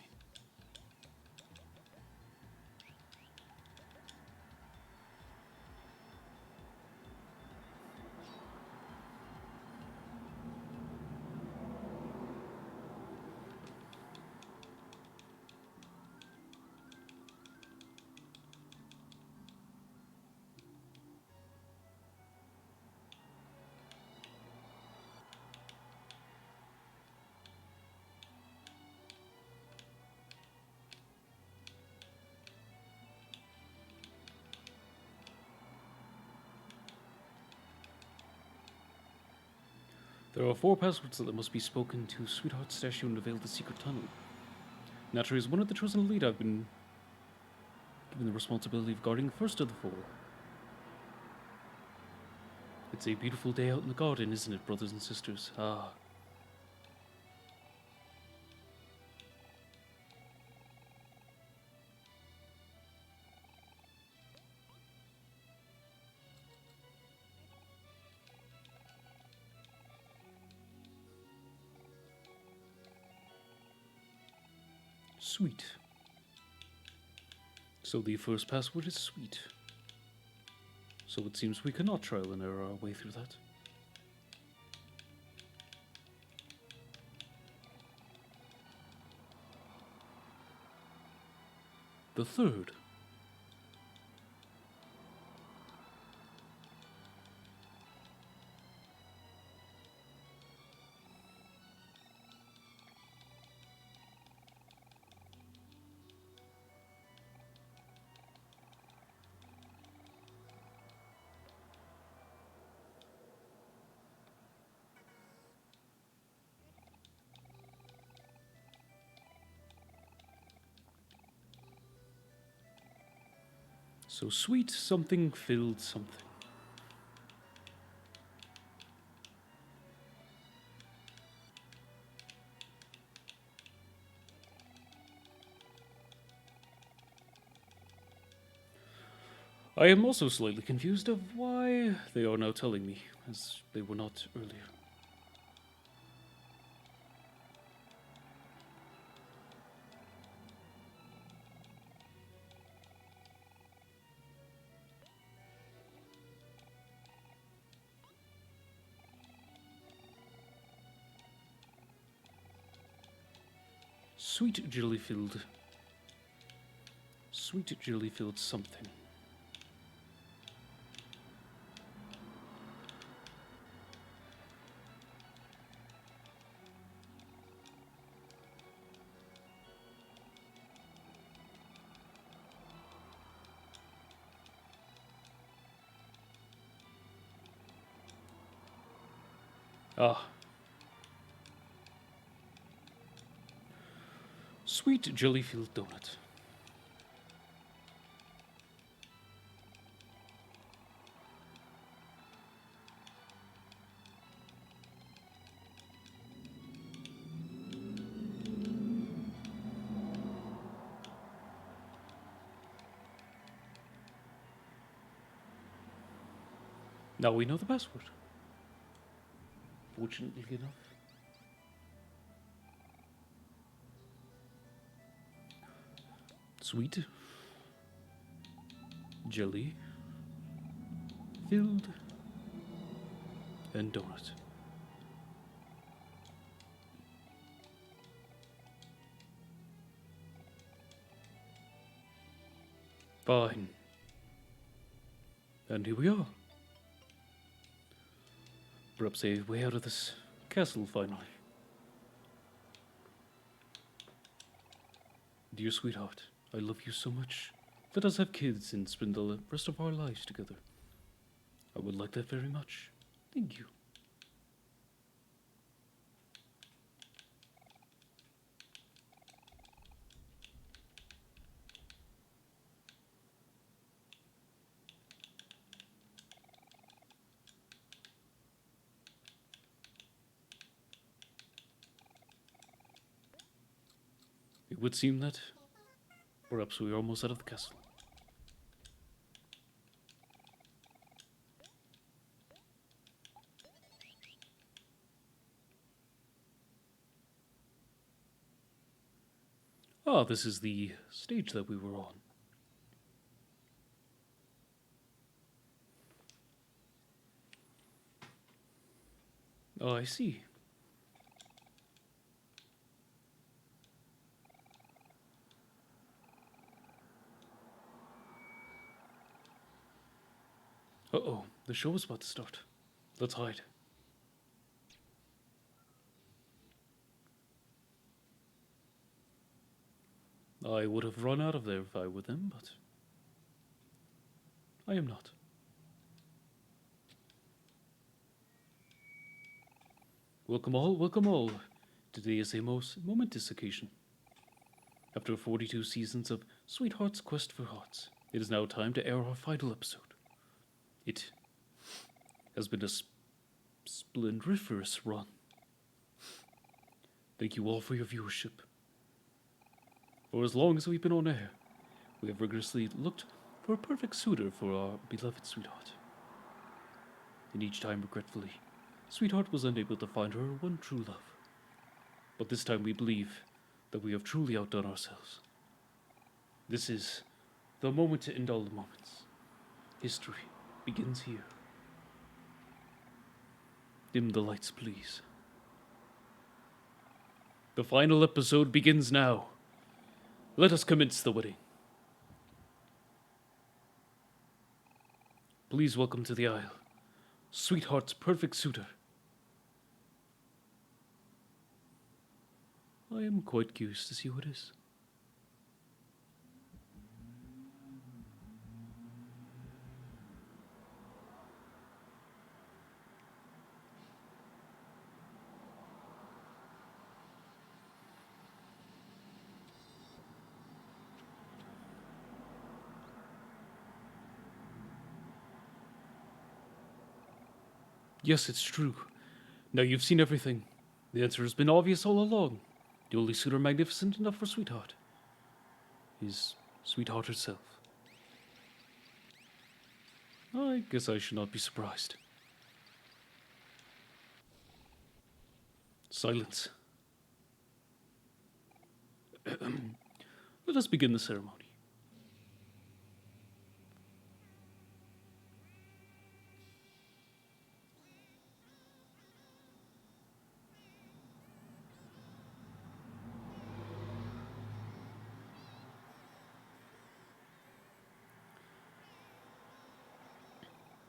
There are 4 passwords that must be spoken to Sweetheart Statue and reveal the secret tunnel. Naturally, as one of the chosen elite, I've been given the responsibility of guarding the first of the 4. It's a beautiful day out in the garden, isn't it, brothers and sisters? Ah. Sweet. So the first password is sweet. So it seems we cannot trial and error our way through that. The third. So sweet something filled something. I am also slightly confused of why they are now telling me, as they were not earlier. Sweet jelly-filled. Sweet jelly-filled something. Ah. Sweet jelly-filled donut. Now we know the password. Fortunately enough. Sweet. Jelly. Filled. And donut. Fine. And here we are. Perhaps a way out of this castle finally. Dear sweetheart, I love you so much. Let us have kids and spend the rest of our lives together. I would like that very much. Thank you. It would seem that perhaps we are almost out of the castle. Ah, this is the stage that we were on. Oh, I see. Uh-oh, the show is about to start. Let's hide. I would have run out of there if I were them, but I am not. Welcome all. Today is a most momentous occasion. After 42 seasons of Sweetheart's Quest for Hearts, it is now time to air our final episode. It has been a splendiferous run. Thank you all for your viewership. For as long as we've been on air, we have rigorously looked for a perfect suitor for our beloved Sweetheart. And each time, regretfully, Sweetheart was unable to find her one true love. But this time we believe that we have truly outdone ourselves. This is the moment to end all the moments. History begins here. Dim the lights, please. The final episode begins now. Let us commence the wedding. Please welcome to the aisle, Sweetheart's perfect suitor. I am quite curious to see who it is. Yes, it's true. Now you've seen everything. The answer has been obvious all along. The only suitor magnificent enough for Sweetheart is Sweetheart herself. I guess I should not be surprised. Silence. Let us begin the ceremony.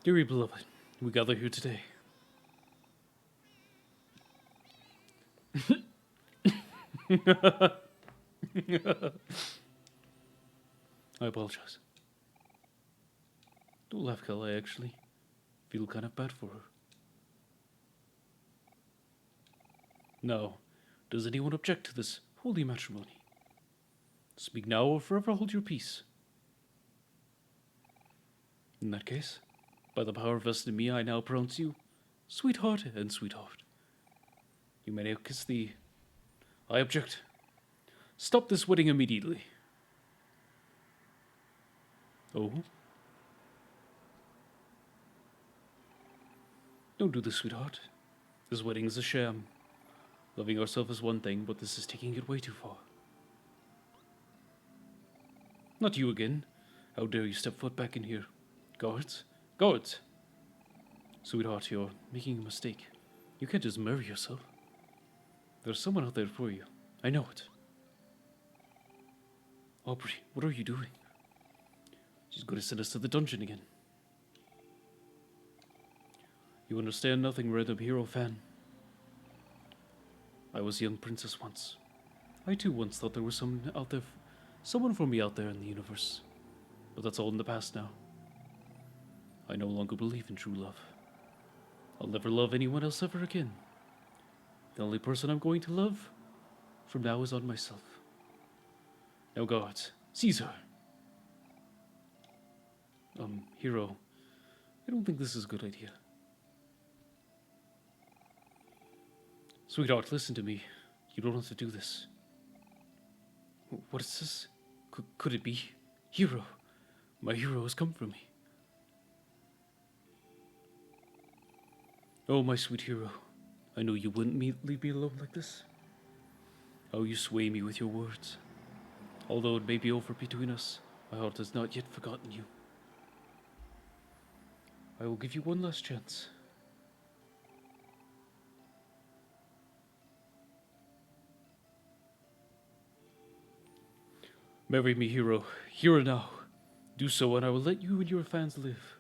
Dearly beloved, we gather here today. I apologize. Don't laugh, Kel. I actually feel kind of bad for her. Now, does anyone object to this holy matrimony? Speak now or forever hold your peace. In that case, by the power vested in me, I now pronounce you Sweetheart and Sweetheart. You may now kiss the... I object. Stop this wedding immediately. Oh? Don't do this, Sweetheart. This wedding is a sham. Loving ourselves is one thing, but this is taking it way too far. Not you again. How dare you step foot back in here? Guards? Guards! Sweetheart, you're making a mistake. You can't just marry yourself. There's someone out there for you. I know it. Aubrey, what are you doing? She's going to send us to the dungeon again. You understand nothing, random hero fan. I was a young princess once. I too once thought there was someone for me out there in the universe. But that's all in the past now. I no longer believe in true love. I'll never love anyone else ever again. The only person I'm going to love from now is on myself. Now guards, Caesar! Hero, I don't think this is a good idea. Sweetheart, listen to me. You don't have to do this. What is this? Could it be? Hero. My hero has come for me. Oh, my sweet hero. I knew you wouldn't leave me alone like this. Oh, you sway me with your words. Although it may be over between us, my heart has not yet forgotten you. I will give you one last chance. Marry me, hero, here and now. Do so, and I will let you and your fans live.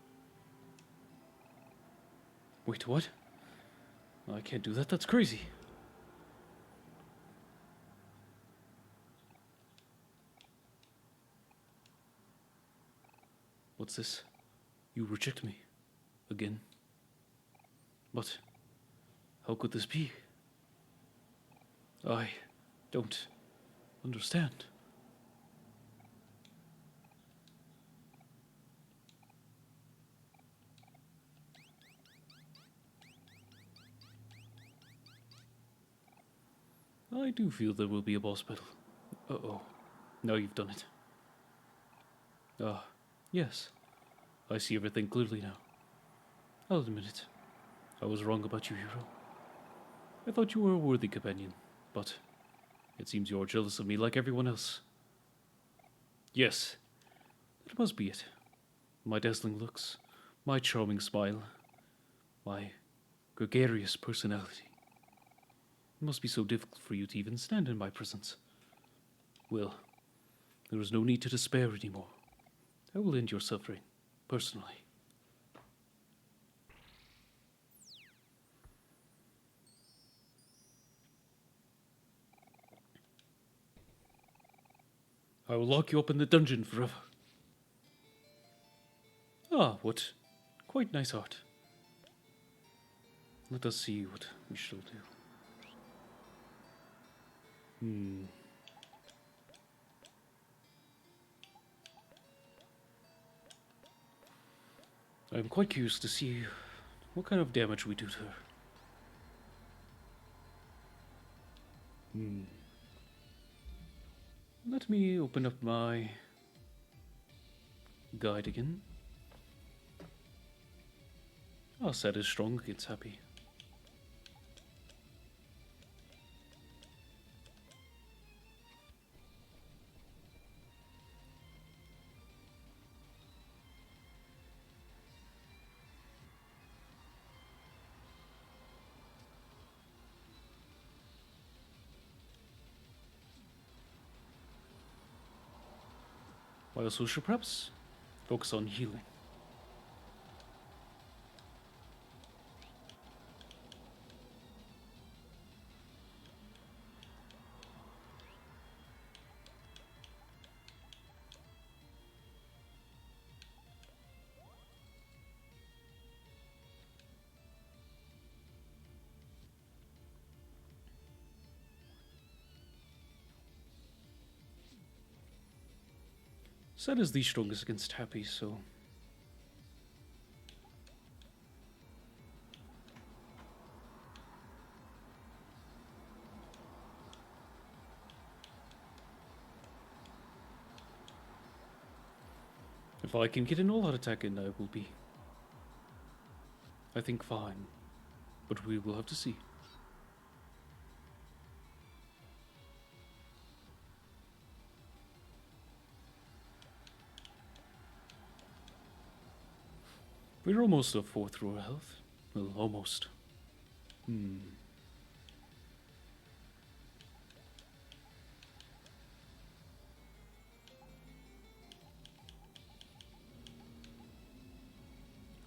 Wait, what? I can't do that, that's crazy. What's this? You reject me. Again. But how could this be? I don't understand. I do feel there will be a boss battle. Uh-oh. Now you've done it. Ah, yes. I see everything clearly now. I'll admit it. I was wrong about you, hero. I thought you were a worthy companion, but it seems you're jealous of me like everyone else. Yes, that must be it. My dazzling looks, my charming smile, my gregarious personality. It must be so difficult for you to even stand in my presence. Well, there is no need to despair anymore. I will end your suffering, personally. I will lock you up in the dungeon forever. Ah, what quite nice art. Let us see what we shall do. I am quite curious to see what kind of damage we do to her. Let me open up my guide again. Ah, sad is strong against happy. I also should perhaps focus on healing. Sad is the strongest against happy, so if I can get an all-out attack in, I will be, I think, fine. But we will have to see. We're almost at 4 through our health. Well, almost.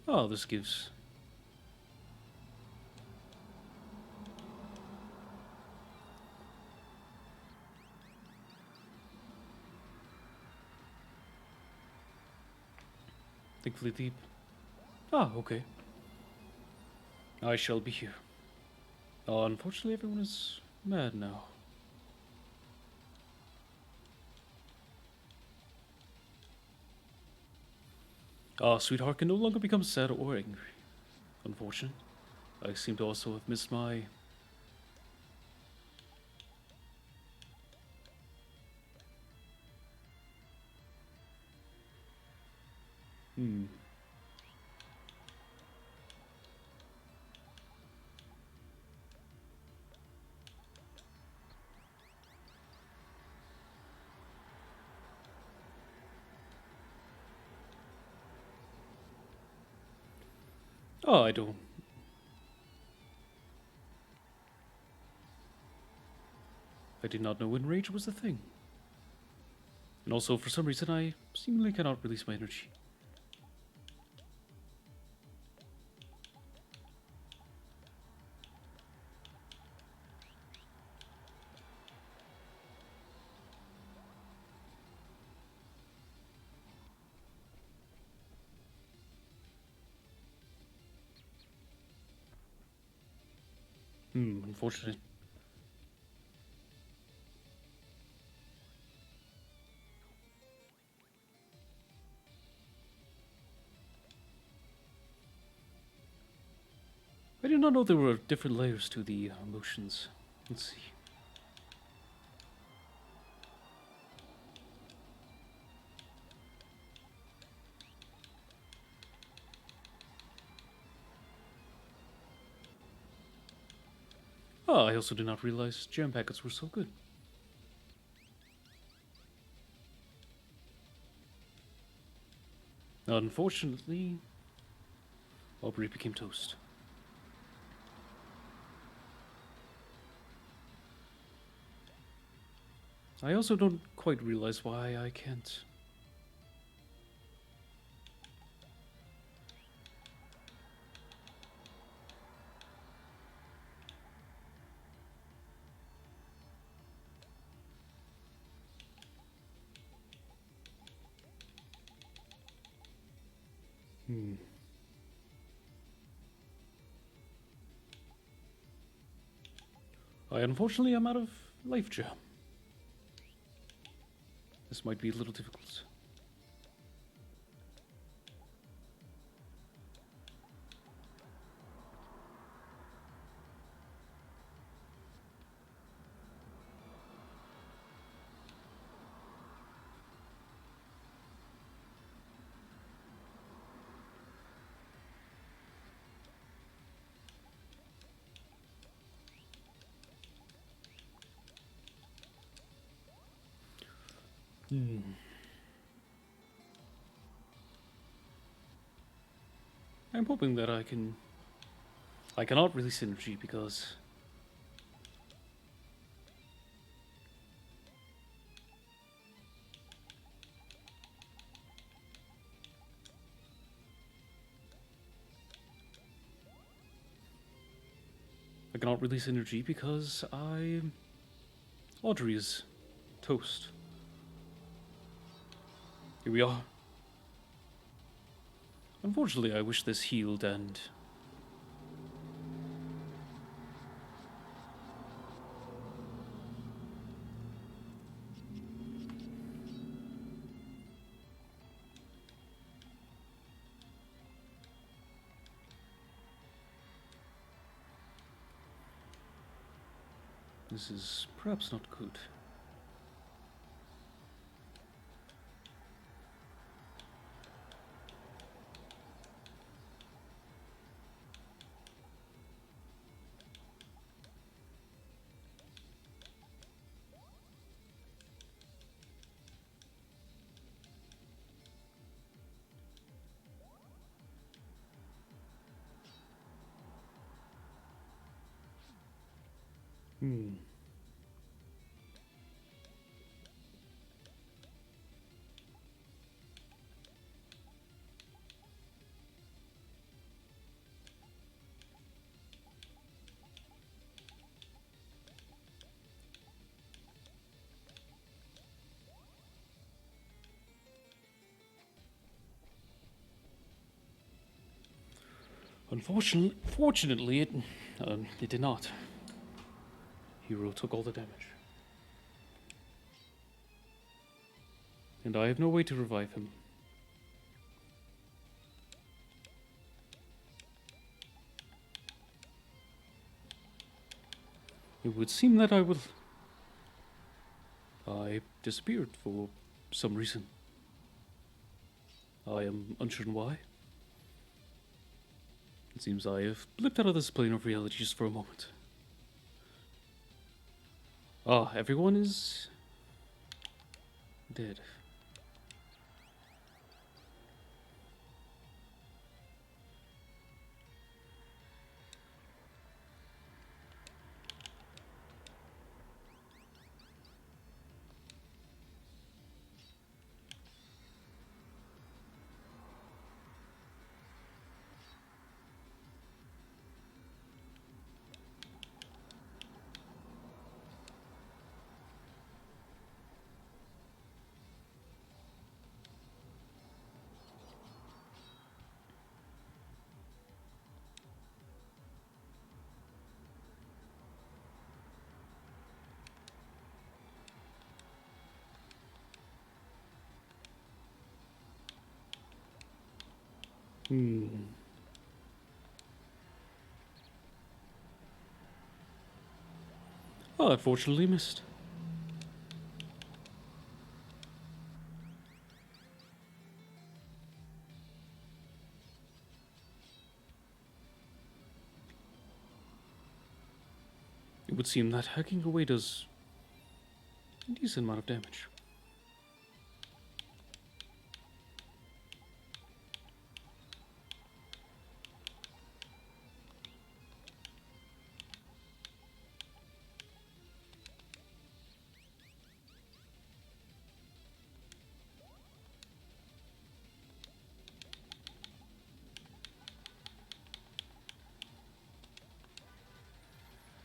Ah, this gives... Thankfully deep. Ah, okay. I shall be here. Unfortunately, everyone is mad now. Sweetheart can no longer become sad or angry. Unfortunate. I seem to also have missed my... Oh, I don't... I did not know when rage was a thing. And also, for some reason, I seemingly cannot release my energy. Unfortunate. did not know there were different layers to the emotions. Let's see. Oh, I also did not realize jam packets were so good. Unfortunately, Omori became toast. I also don't quite realize why I can't. Hmm. I unfortunately am out of life jam. This might be a little difficult. Hmm. I'm hoping that I can. I cannot release energy because Audrey is toast. Here we are. Unfortunately, I wish this healed and. This is perhaps not good. Hmm. Fortunately, it did not. Hero took all the damage. And I have no way to revive him. It would seem that I disappeared for some reason. I am unsure why. It seems I have blipped out of this plane of reality just for a moment. Ah, everyone is dead. Hmm. Oh, unfortunately missed. It would seem that hacking away does a decent amount of damage.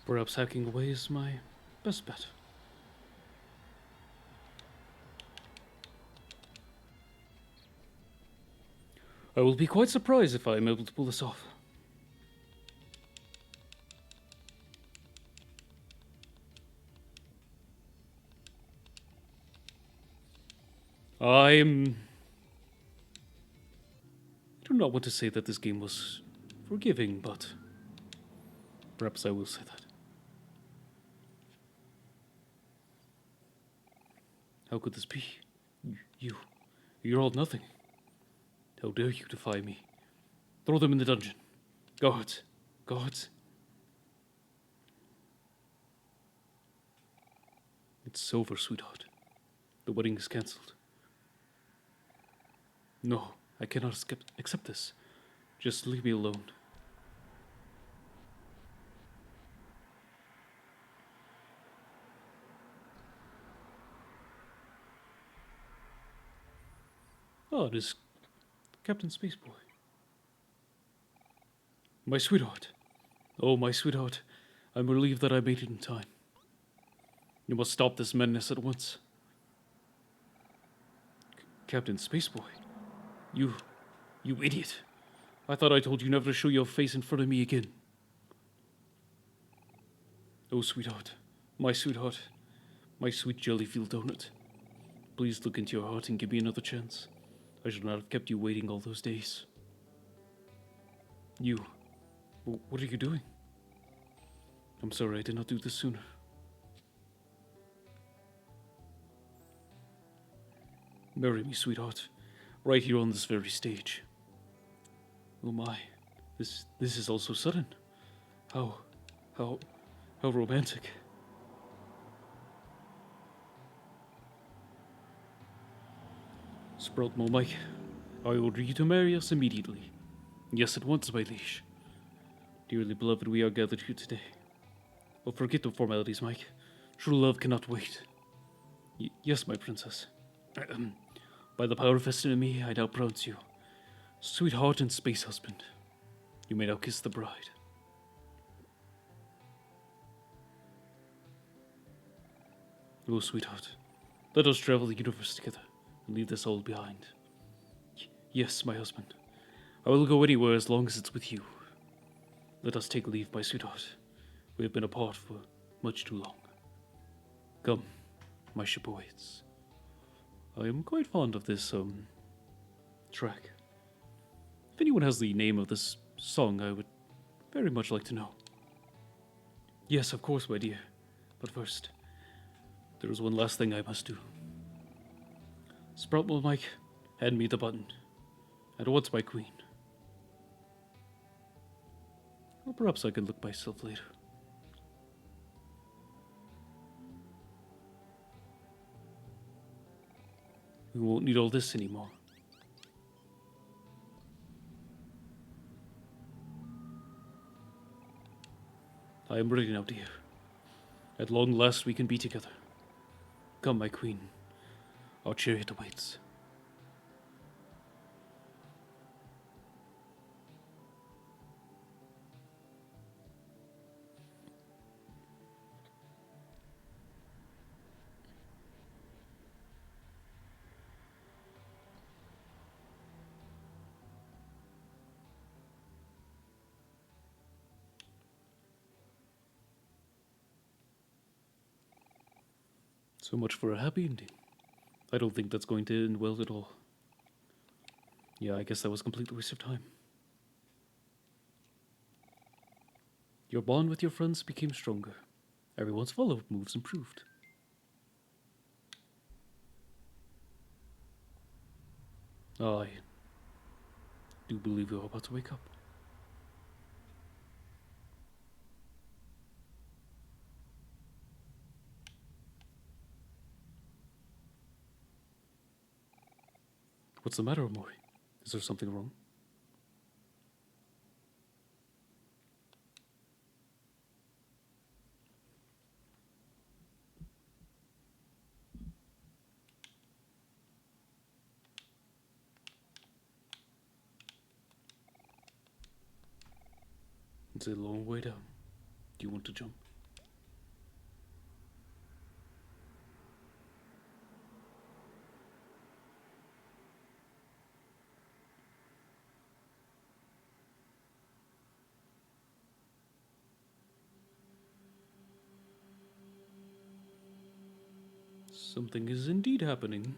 Perhaps hacking away is my best bet. I will be quite surprised if I am able to pull this off. I do not want to say that this game was forgiving, but perhaps I will say that. How could this be? You're all nothing. How dare you defy me? Throw them in the dungeon. Guards. Guards. It's over, sweetheart. The wedding is cancelled. No, I cannot accept this. Just leave me alone. Oh, it is Captain Spaceboy. My sweetheart. Oh, my sweetheart. I'm relieved that I made it in time. You must stop this madness at once. Captain Spaceboy. You idiot. I thought I told you never to show your face in front of me again. Oh, sweetheart. My sweetheart. My sweet jellyfield donut. Please look into your heart and give me another chance. I should not have kept you waiting all those days. You. What are you doing? I'm sorry I did not do this sooner. Marry me, sweetheart. Right here on this very stage. Oh my. This is all so sudden. How romantic. Sproutmo Mike, I order you to marry us immediately. Yes, at once, my liege. Dearly beloved, we are gathered here today. Oh, forget the formalities, Mike. True love cannot wait. Yes, my princess. By the power vested in me, I now pronounce you sweetheart and space husband. You may now kiss the bride. Oh, sweetheart, let us travel the universe together and leave this all behind. Yes, my husband. I will go anywhere as long as it's with you. Let us take leave, my sweetheart. We have been apart for much too long. Come, my ship awaits. I am quite fond of this, track. If anyone has the name of this song, I would very much like to know. Yes, of course, my dear. But first, there is one last thing I must do. Sproutmo Mike, hand me the button. And what's my queen? Or perhaps I can look myself later. We won't need all this anymore. I am ready now, dear. At long last we can be together. Come, my queen. Our chariot awaits. So much for a happy ending. I don't think that's going to end well at all. Yeah, I guess that was a complete waste of time. Your bond with your friends became stronger, Everyone's follow-up moves improved. I do believe you're about to wake up. What's the matter, Omori? Is there something wrong? It's a long way down. Do you want to jump? Something is indeed happening.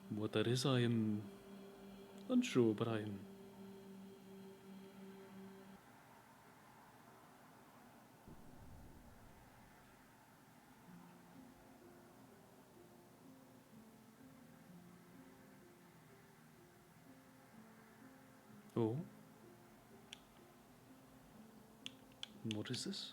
What that is, I am unsure, but I am. Oh? What is this?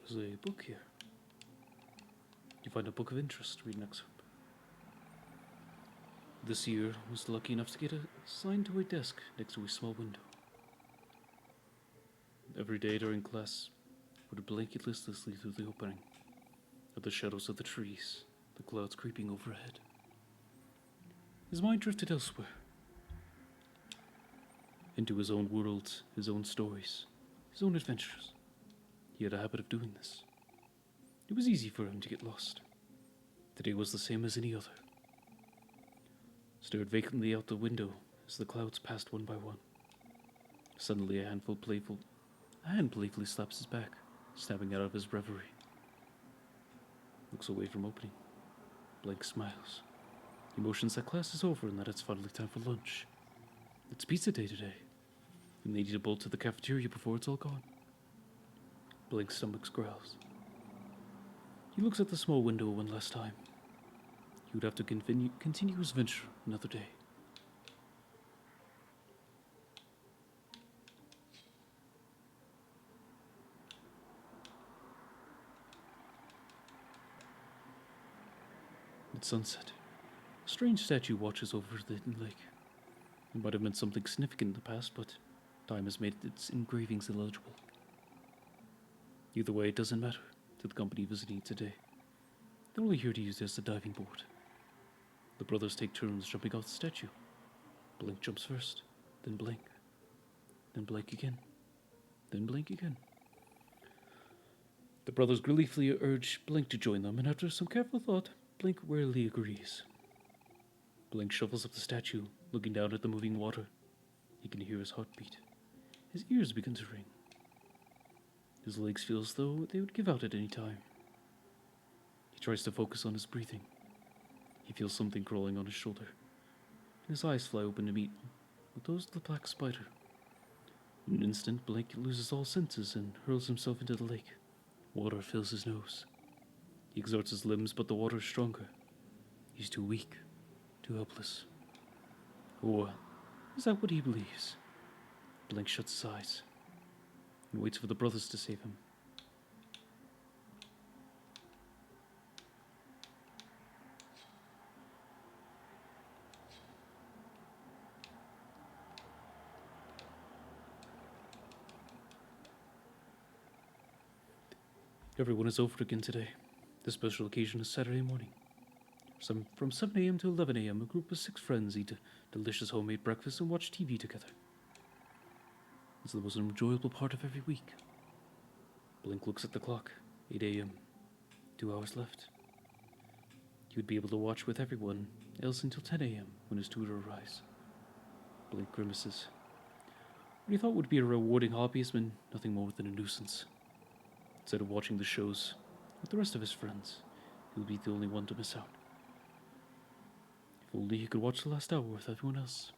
There's a book here. You find a book of interest, read an excerpt. This year was lucky enough to get assigned to a desk next to a small window. Every day during class, would blanket listlessly through the opening, at the shadows of the trees, the clouds creeping overhead. His mind drifted elsewhere, into his own world, his own stories, his own adventures. He had a habit of doing this. It was easy for him to get lost. Today was the same as any other. Stared vacantly out the window as the clouds passed one by one. Suddenly a hand playfully slaps his back, snapping out of his reverie. Looks away from opening. Blank smiles. He motions that class is over and that it's finally time for lunch. It's pizza day today, and they need to bolt to the cafeteria before it's all gone. Blank's stomach growls. He looks at the small window one last time. He would have to continue his venture another day. It's sunset. A strange statue watches over the lake. It might have meant something significant in the past, but time has made its engravings illegible. Either way, it doesn't matter to the company visiting today. They're only here to use it as a diving board. The brothers take turns jumping off the statue. Blink jumps first, then blink again, then blink again. The brothers gleefully urge Blink to join them, and after some careful thought, Blink rarely agrees. Blink shuffles up the statue, looking down at the moving water. He can hear his heartbeat. His ears begin to ring. His legs feel as though they would give out at any time. He tries to focus on his breathing. He feels something crawling on his shoulder, and his eyes fly open to meet with those of the black spider. In an instant, Blake loses all senses and hurls himself into the lake. Water fills his nose. He exerts his limbs, but the water is stronger. He's too weak, too helpless. Or is that what he believes? Blake shuts his eyes and waits for the brothers to save him. Everyone is over again today. The special occasion is Saturday morning. From 7 a.m. to 11 a.m., a group of 6 friends eat a delicious homemade breakfast and watch TV together. It's the most enjoyable part of every week. Blink looks at the clock. 8 a.m. 2 hours left. He would be able to watch with everyone else until 10 a.m. when his tutor arrives. Blake grimaces. What he thought would be a rewarding hobby has been nothing more than a nuisance. Instead of watching the shows with the rest of his friends, he would be the only one to miss out. If only he could watch the last hour with everyone else.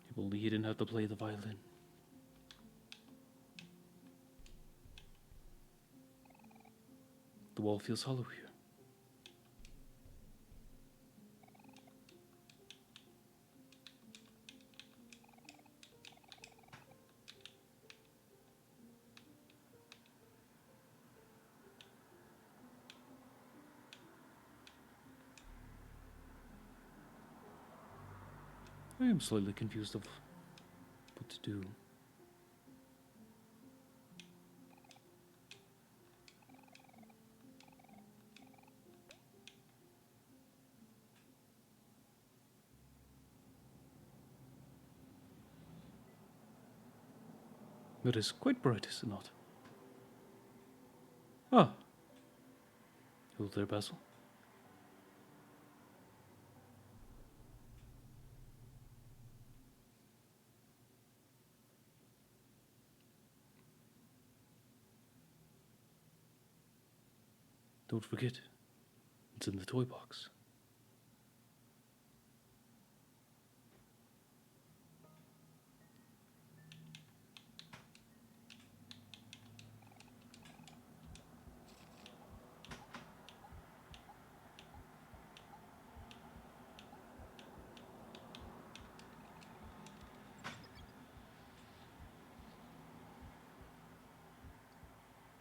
If only he didn't have to play the violin. The wall feels hollow here. I am slightly confused of what to do. It is quite bright, is it not? Ah. Hello there, Basil. Don't forget, it's in the toy box.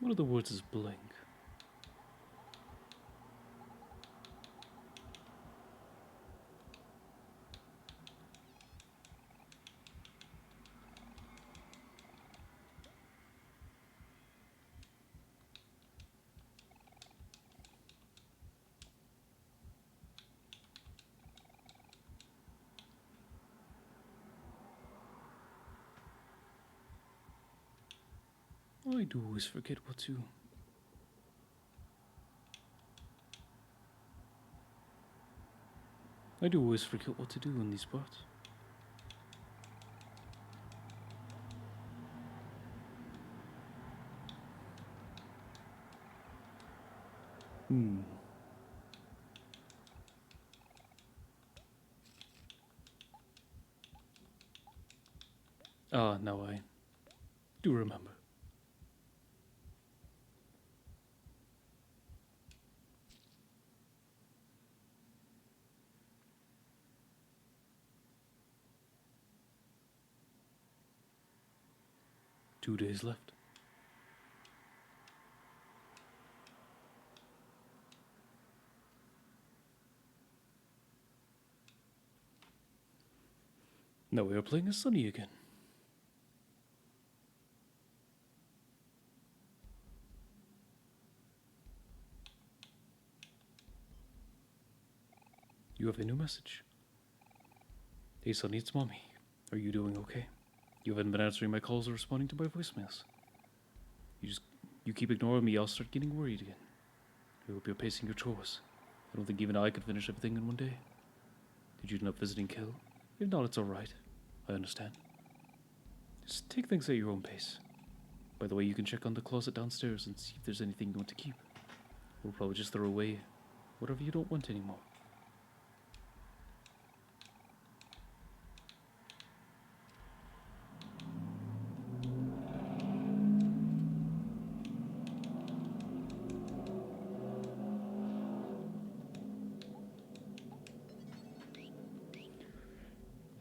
One of the words is blank. I do always forget what to. I do always forget what to do in these parts. Ah, now I do remember. Two days left. Now we are playing as Sunny again. You have a new message. Hey Sunny, it's Mommy. Are you doing okay? You haven't been answering my calls or responding to my voicemails. You keep ignoring me, I'll start getting worried again. I hope you're pacing your chores. I don't think even I could finish everything in one day. Did you end up visiting Kel? If not, it's alright. I understand. Just take things at your own pace. By the way, you can check on the closet downstairs and see if there's anything you want to keep. We'll probably just throw away whatever you don't want anymore.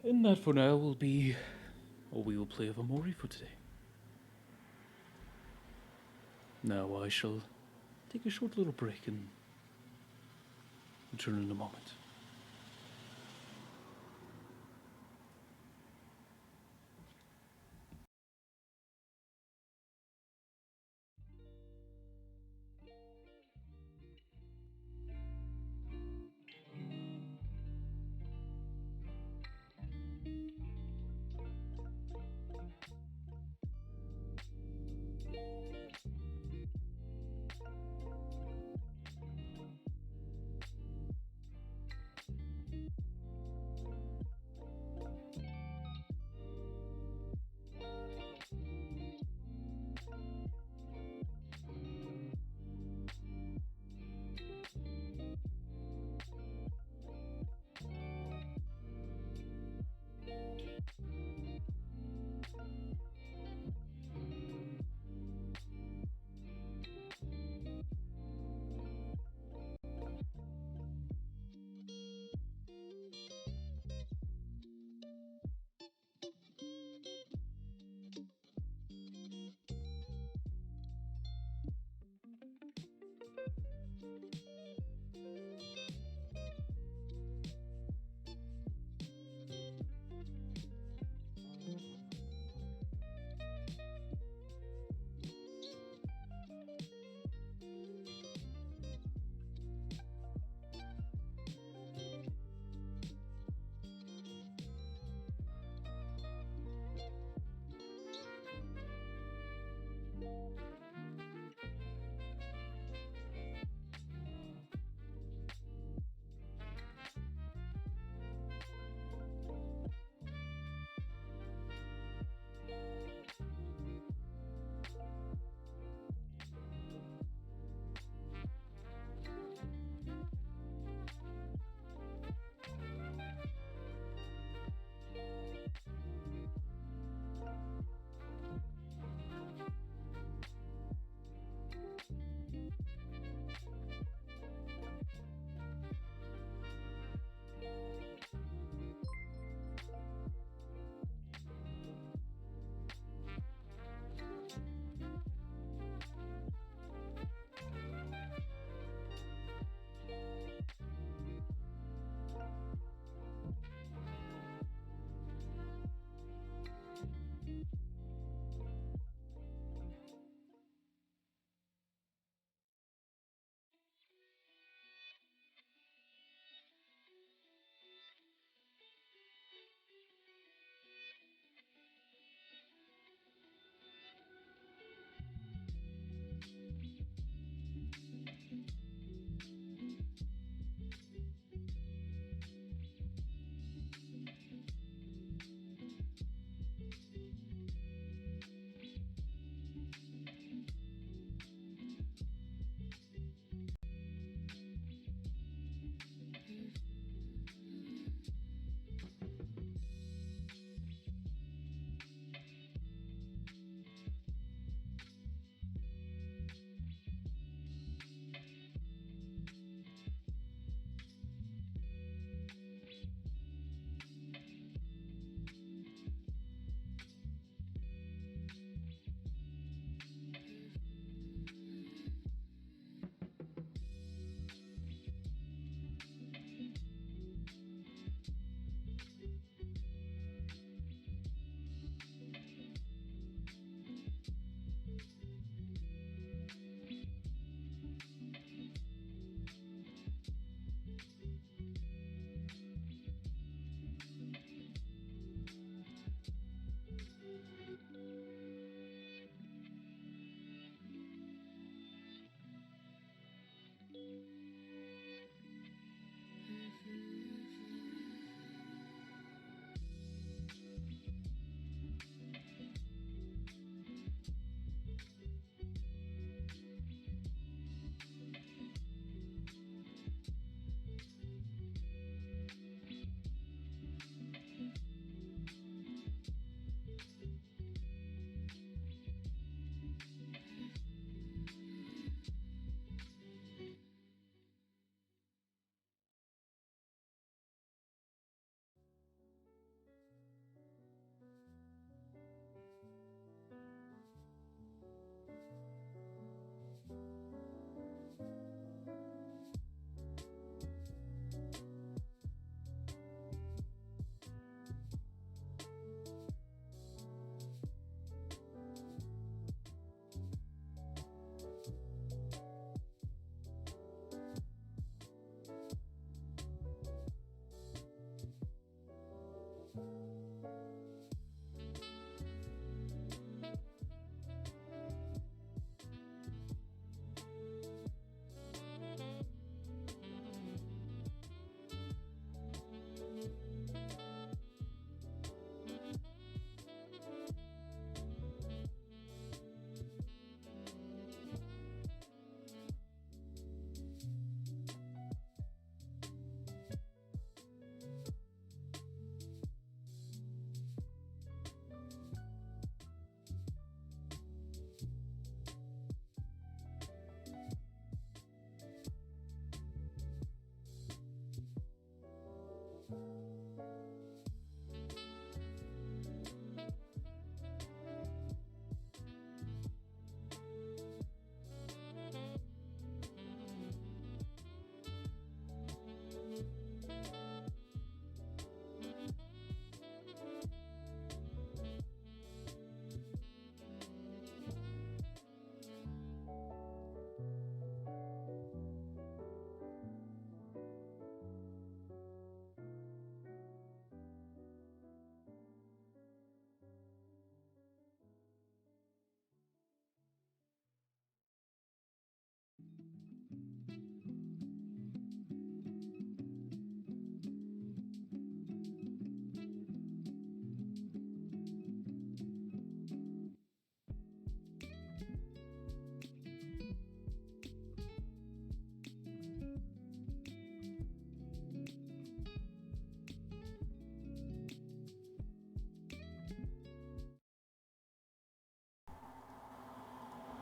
And that for now will be all we will play of Omori for today. Now I shall take a short little break and return in a moment.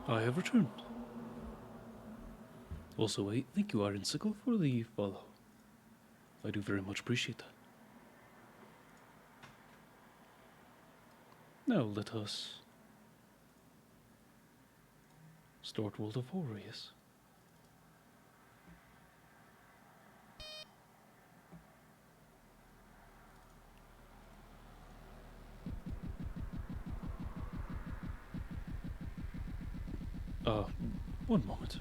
I have returned. Also, I thank you, Iron Sickle, for the follow. I do very much appreciate that. Now let us start World of Horror, yes? Uh, one moment.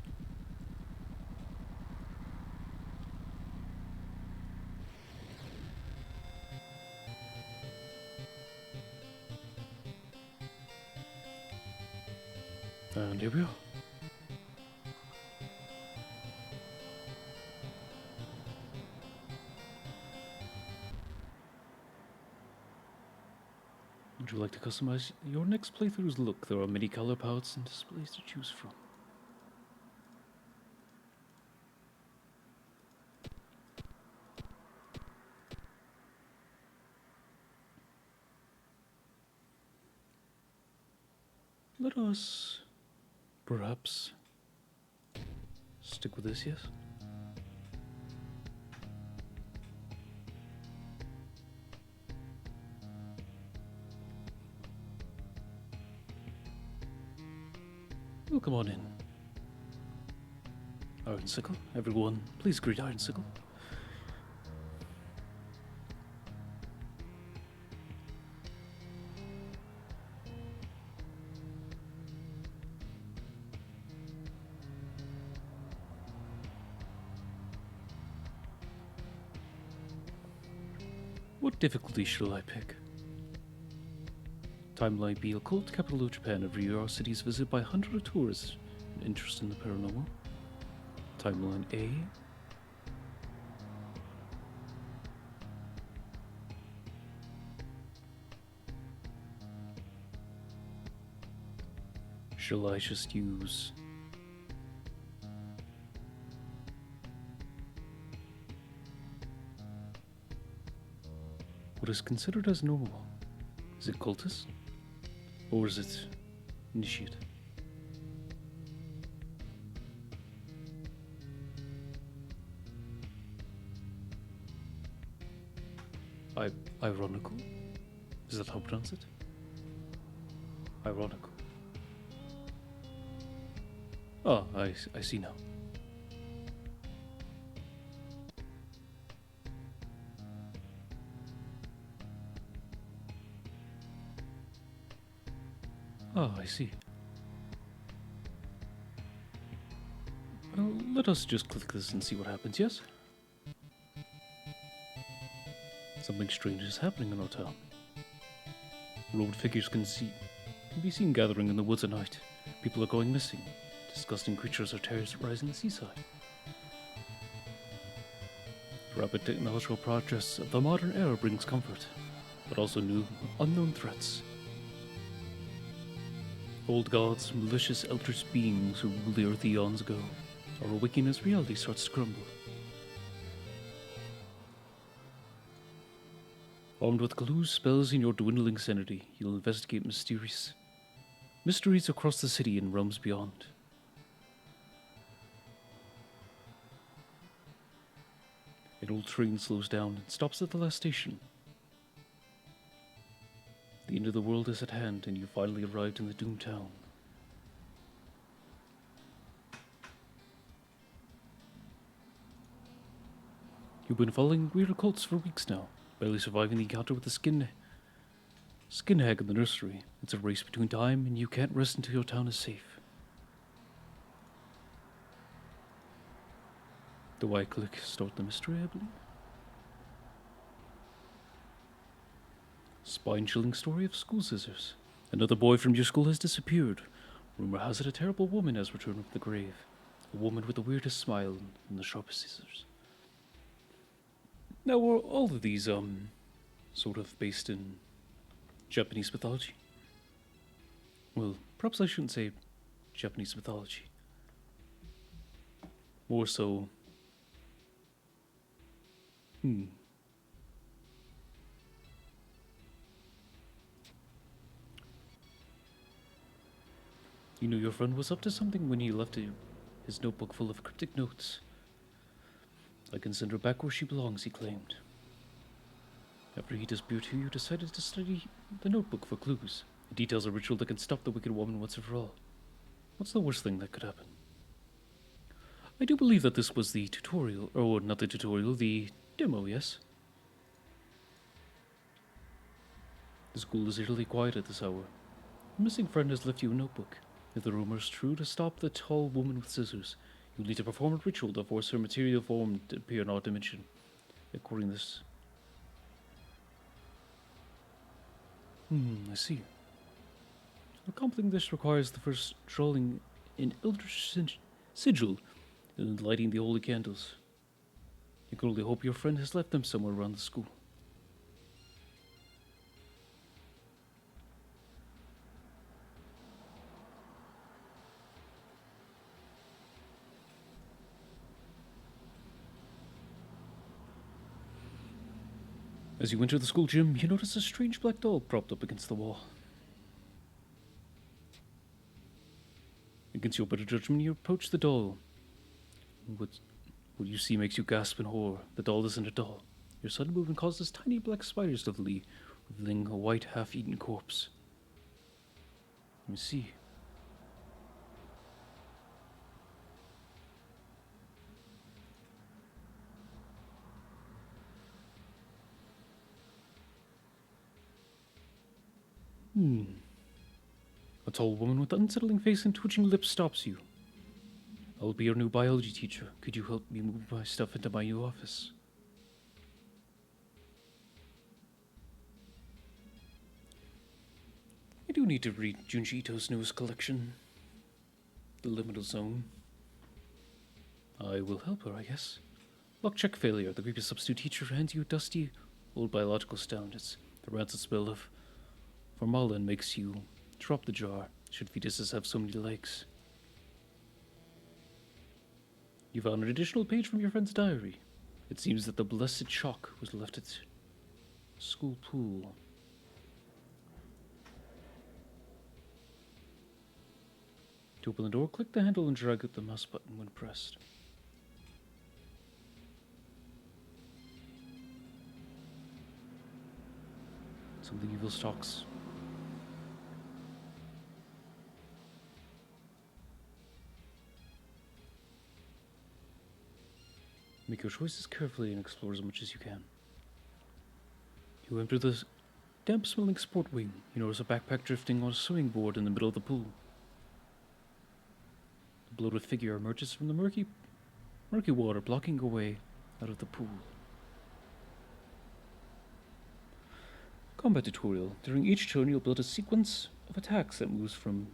And here we are. Would you like to customize your next playthrough's look? There are many color palettes and displays to choose from. Let us perhaps stick with this, yes? Well, come on in. Iron Sickle, everyone, please greet Iron Sickle. What difficulty shall I pick? Timeline B, occult capital of Japan. Every year our city is visited by hundreds of tourists and interest in the paranormal. Timeline A. Shall I just use what is considered as normal? Is it cultist? Or is it initiate? Ironical? Is that how to pronounce it? Ironical. Ah, I see now. Ah, I see. Well, let us just click this and see what happens, yes? Something strange is happening in our town. Robed figures can be seen gathering in the woods at night. People are going missing. Disgusting creatures are terrorizing the seaside. Rapid technological progress of the modern era brings comfort, but also new, unknown threats. Old gods, malicious eldritch beings who ruled the earth eons ago, are awakening as reality starts to crumble. Armed with clues, spells, and your dwindling sanity, you'll investigate mysteries across the city and realms beyond. An old train slows down and stops at the last station. The end of the world is at hand, and you finally arrived in the doomed town. You've been following weird cults for weeks now, barely surviving the encounter with the skin hag in the nursery. It's a race between time, and you can't rest until your town is safe. Do I click start the mystery, I believe? Spine-chilling story of school scissors. Another boy from your school has disappeared. Rumor has it a terrible woman has returned from the grave. A woman with the weirdest smile and the sharpest scissors. Now, are all of these, sort of based in Japanese mythology? Well, perhaps I shouldn't say Japanese mythology. More so... You knew your friend was up to something when he left his notebook full of cryptic notes. I can send her back where she belongs, he claimed. After he disappeared, you decided to study the notebook for clues. It details a ritual that can stop the wicked woman once and for all. What's the worst thing that could happen? I do believe that this was the tutorial, or not the tutorial, the demo, yes? The school is eerily quiet at this hour. Your missing friend has left you a notebook. If the rumor is true, to stop the tall woman with scissors, you'll need to perform a ritual to force her material form to appear in our dimension. According to this. I see. Accomplishing this requires the first drawing in eldritch sigil and lighting the holy candles. You can only hope your friend has left them somewhere around the school. As you enter the school gym, you notice a strange black doll propped up against the wall. Against your better judgment, you approach the doll. What you see makes you gasp in horror. The doll isn't a doll. Your sudden movement causes tiny black spiders to flee, revealing a white, half-eaten corpse. Let me see. A tall woman with unsettling face and twitching lips stops you. I'll be your new biology teacher. Could you help me move my stuff into my new office? I do need to read Junji Ito's newest collection, The Liminal Zone. I will help her, I guess. Luck check failure. The creepy substitute teacher hands you a dusty, old biological standards. The rancid smell of formalin makes you drop the jar, should fetuses have so many legs. You found an additional page from your friend's diary. It seems that the blessed chalk was left at school pool. To open the door, click the handle and drag out the mouse button when pressed. Something evil stalks. Make your choices carefully and explore as much as you can. You enter the damp-smelling sport wing. You notice a backpack drifting on a swimming board in the middle of the pool. The bloated figure emerges from the murky water, blocking a way out of the pool. Combat tutorial. During each turn, you'll build a sequence of attacks that moves from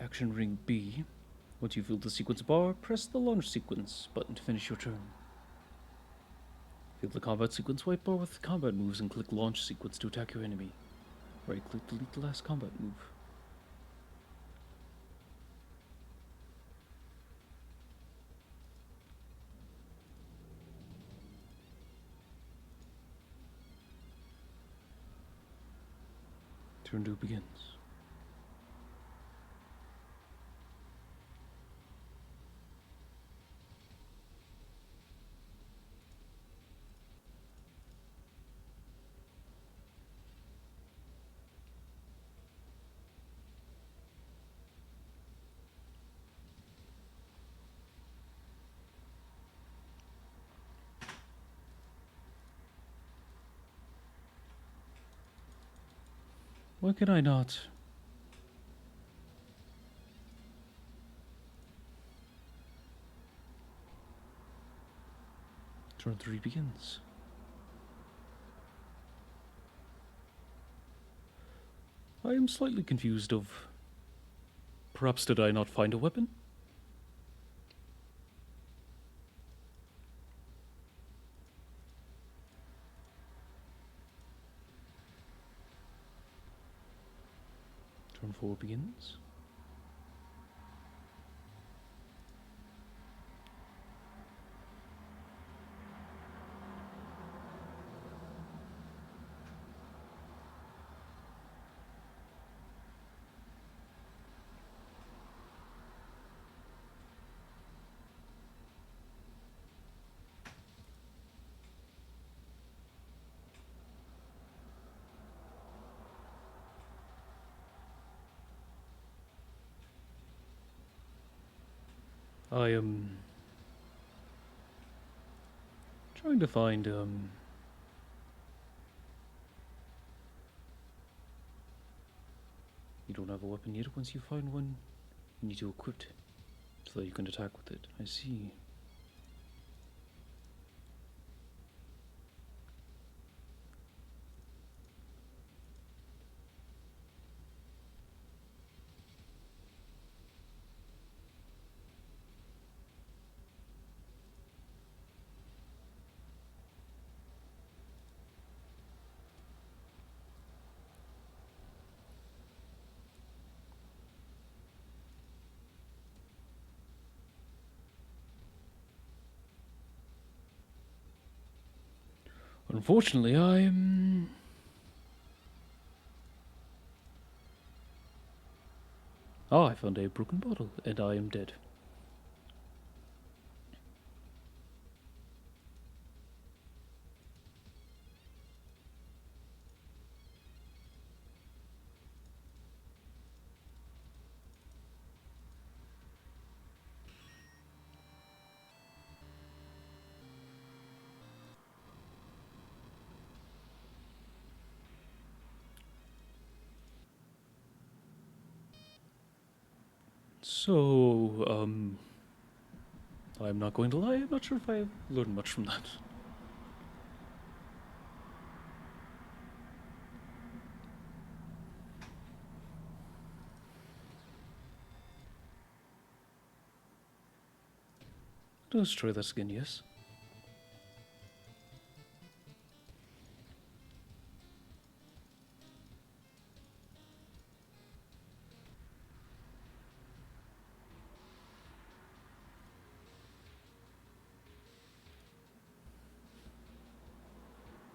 action ring B. Once you fill the sequence bar, press the launch sequence button to finish your turn. Fill the combat sequence white bar with combat moves and click launch sequence to attack your enemy. Right-click delete the last combat move. Turn 2 begins. Why can I not? Turn 3 begins. I am slightly confused of... Perhaps did I not find a weapon? Turn 4 begins. I am trying to find, You don't have a weapon yet. Once you find one, you need to equip it so that you can attack with it. I see. Unfortunately, I am... Ah, I found a broken bottle, and I am dead. So, I'm not going to lie, I'm not sure if I've learned much from that. Let's try this again, yes?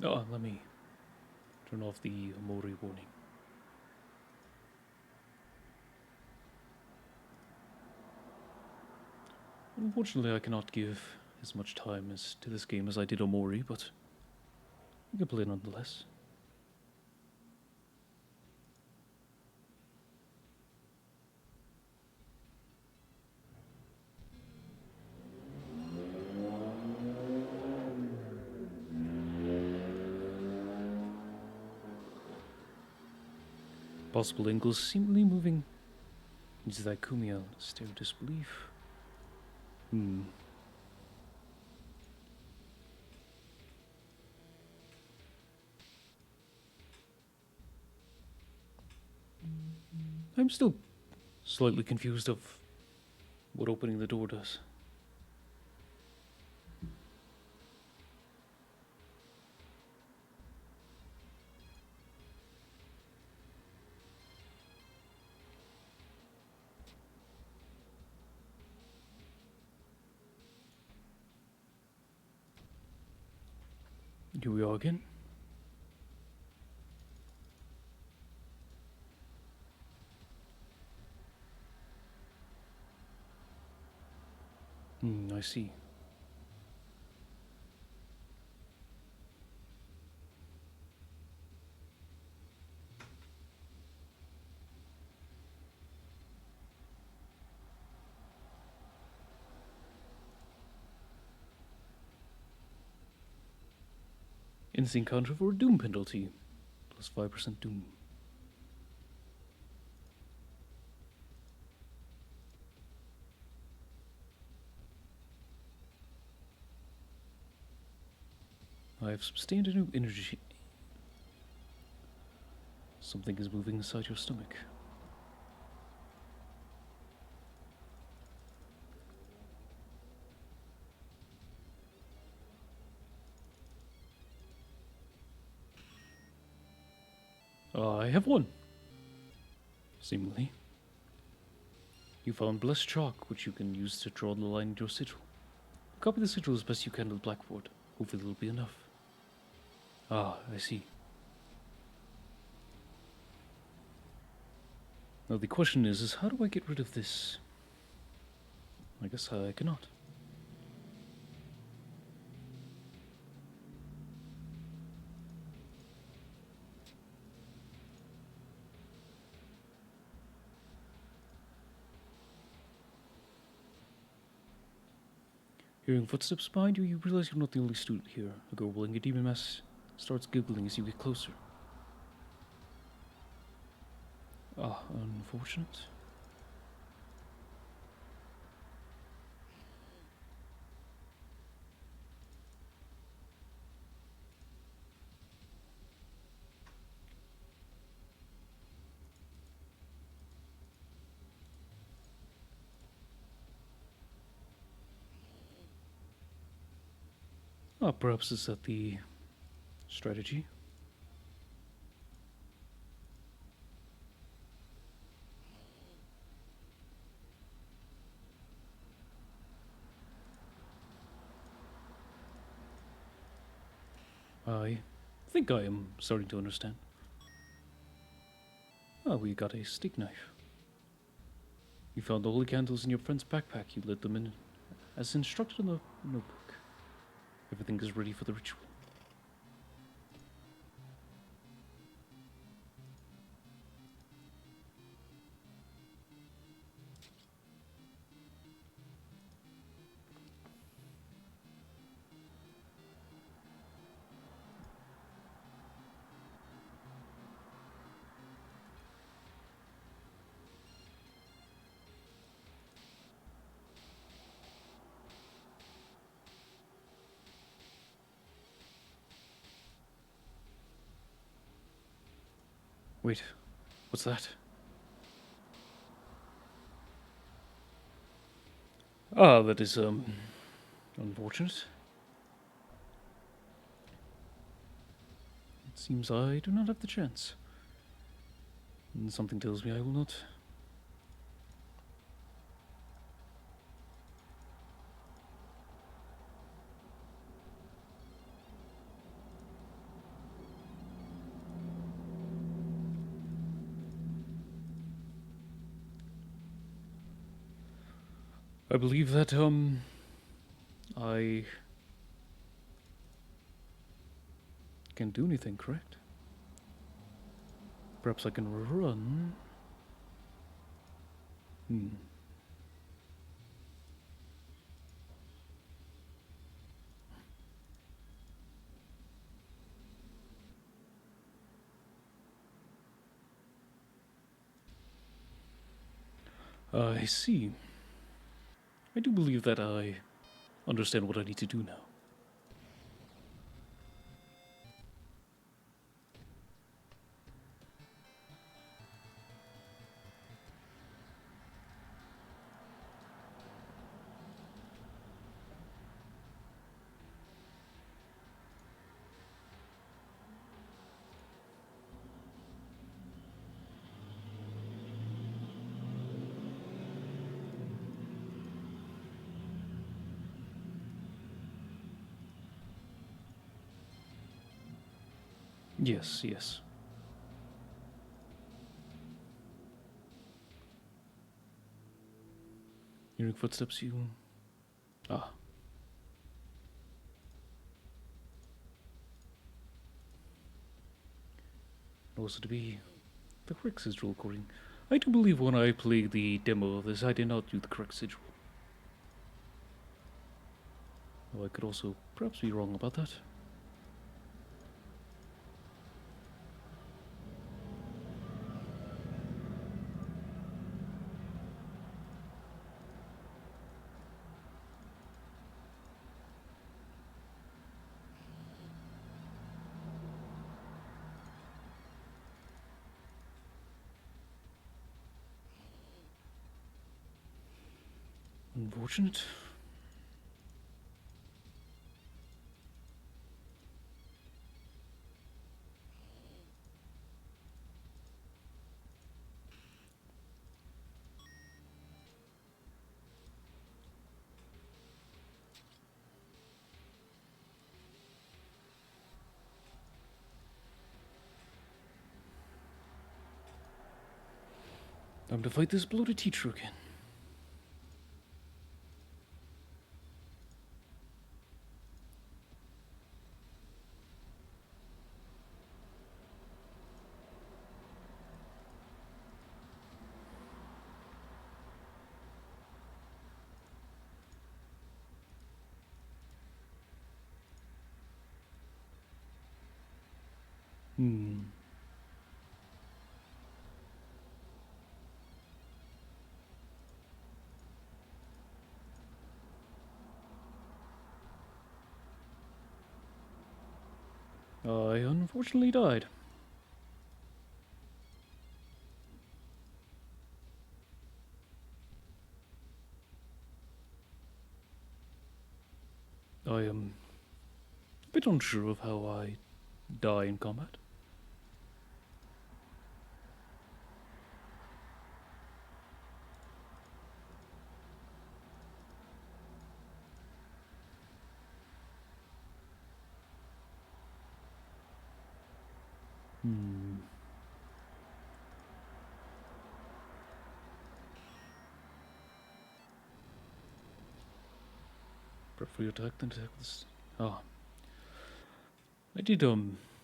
Oh, let me turn off the Omori warning. Unfortunately, I cannot give as much time to this game as I did Omori, but we can play nonetheless. Possible angles seemingly moving into that Kumiya stare of disbelief. I'm still slightly confused of what opening the door does. Here we are again. I see. Instant counter for a doom penalty. Plus 5% doom. I have sustained a new energy. Something is moving inside your stomach. I have one. Seemingly. You found blessed chalk, which you can use to draw the line in your sigil. Copy the sigil as best you can to the blackboard. Hopefully it'll be enough. Ah, I see. Now the question is how do I get rid of this? I guess I cannot. Hearing footsteps behind you, you realize you're not the only student here. A girl wearing a demon mask starts giggling as you get closer. Ah, unfortunate. Ah, perhaps is that the strategy? I think I am starting to understand. Ah, we got a stick knife. You found the holy candles in your friend's backpack. You lit them in as instructed in the notebook. Everything is ready for the ritual. Wait, what's that? Ah, that is, unfortunate. It seems I do not have the chance. And something tells me I will not. I believe that, I can't do anything, correct? Perhaps I can run. Hmm. I see. I do believe that I understand what I need to do now. Yes, yes. Hearing footsteps, you. Ah. Also to be the correct sigil recording. I do believe when I played the demo of this, I did not do the correct sigil. Though I could also perhaps be wrong about that. Unfortunate. Time to fight this bloated teacher again. Hmm. I unfortunately died. I am a bit unsure of how I die in combat. Hmm. Prefer your attack than attack this. Ah. I did,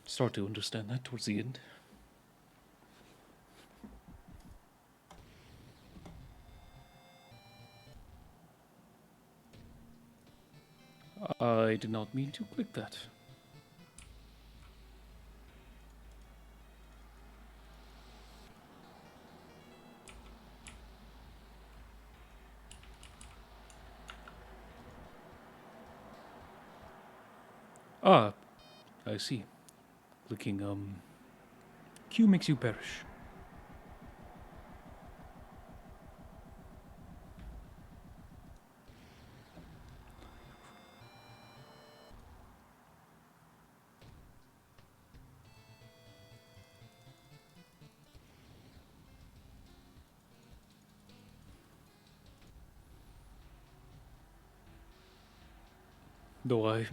start to understand that towards the end. I did not mean to click that. Ah, I see. Clicking, Q makes you perish. Though I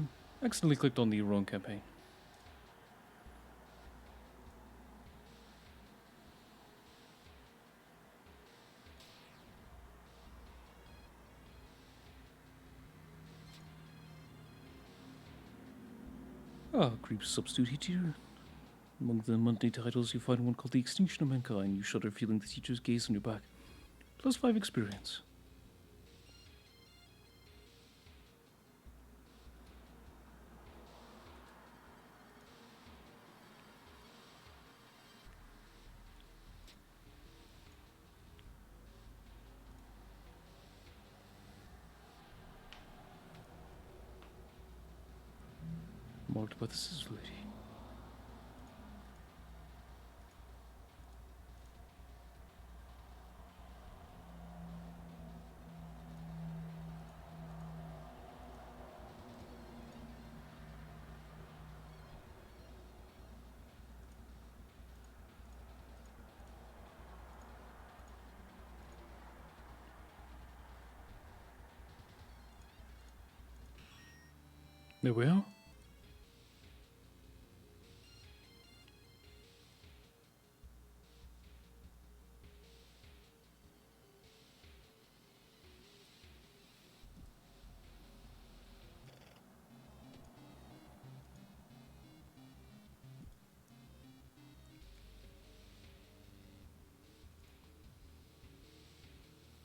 accidentally clicked on the wrong campaign. Ah, creep substitute here. Among the monthly titles, you find one called The Extinction of Mankind. You shudder, feeling the teacher's gaze on your back. +5 experience. Marked by the Scissor Lady. There we are.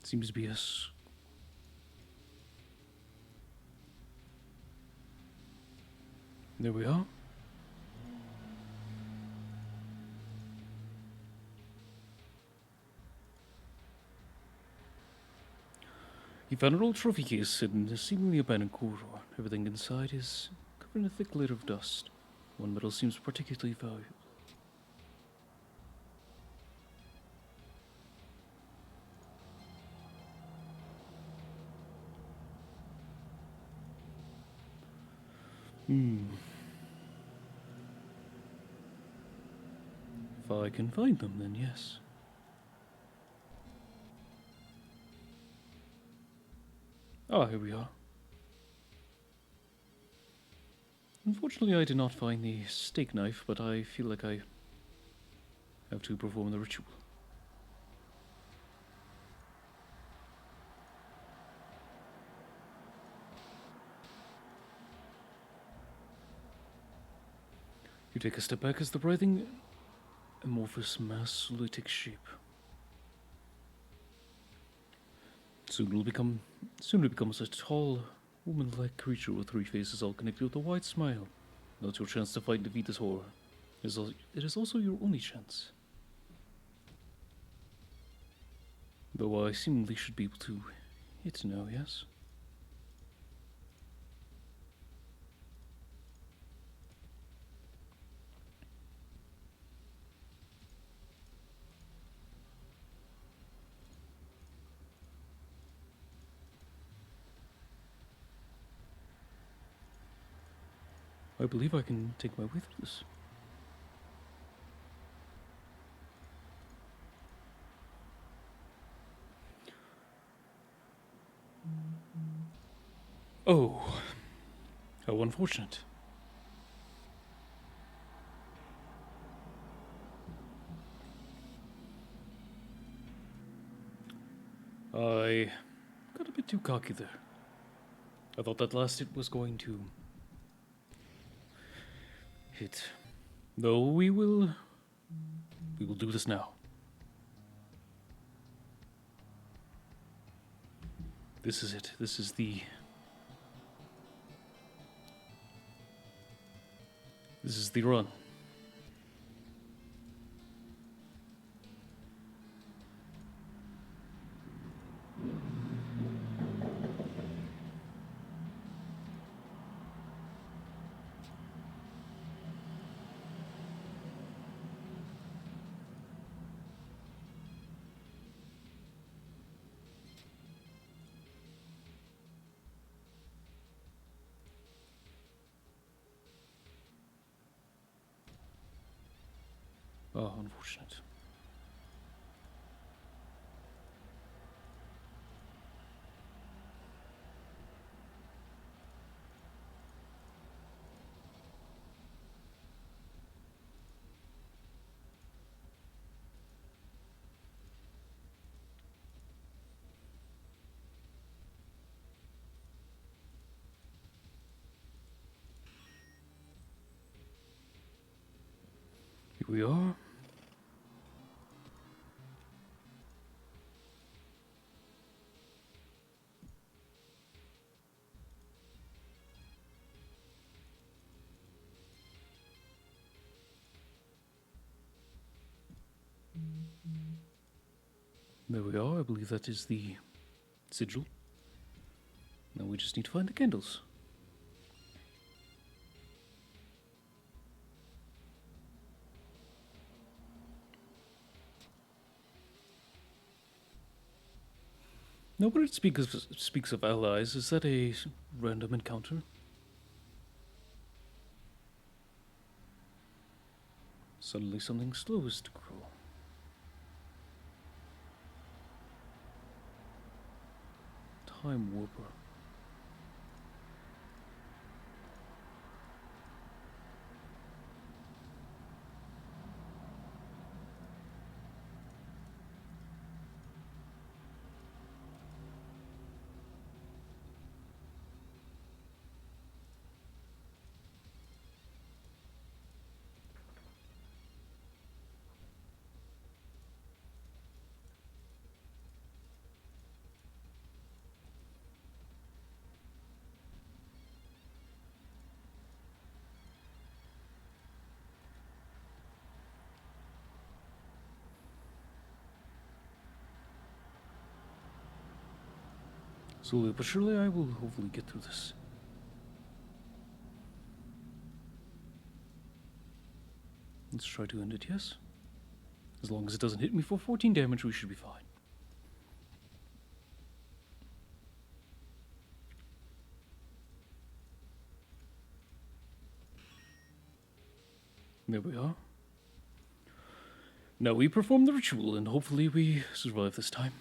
Seems to be us. There we are. You found an old trophy case hidden in a seemingly abandoned corridor. Everything inside is covered in a thick layer of dust. One metal seems particularly valuable. If I can find them, then yes. Ah, here we are. Unfortunately, I did not find the steak knife, but I feel like I have to perform the ritual. You take a step back as the writhing, amorphous mass slowly takes shape. Soon it becomes a tall, woman-like creature with 3 faces all connected with a wide smile. Now's your chance to fight and defeat this horror. It is also your only chance. Though I seemingly should be able to hit now, yes? I believe I can take my way through this. Oh, how unfortunate. I got a bit too cocky there. I thought that last hit was going to hit. Though we will do this now. This is it. This is the run. Oh, unfortunate. Here we are. There we are. I believe that is the sigil. Now we just need to find the candles. Now, when it speaks of allies, is that a random encounter? Suddenly something slows to grow. Time warper. Slowly but surely I will hopefully get through this. Let's try to end it, yes? As long as it doesn't hit me for 14 damage, we should be fine. There we are. Now we perform the ritual, and hopefully we survive this time.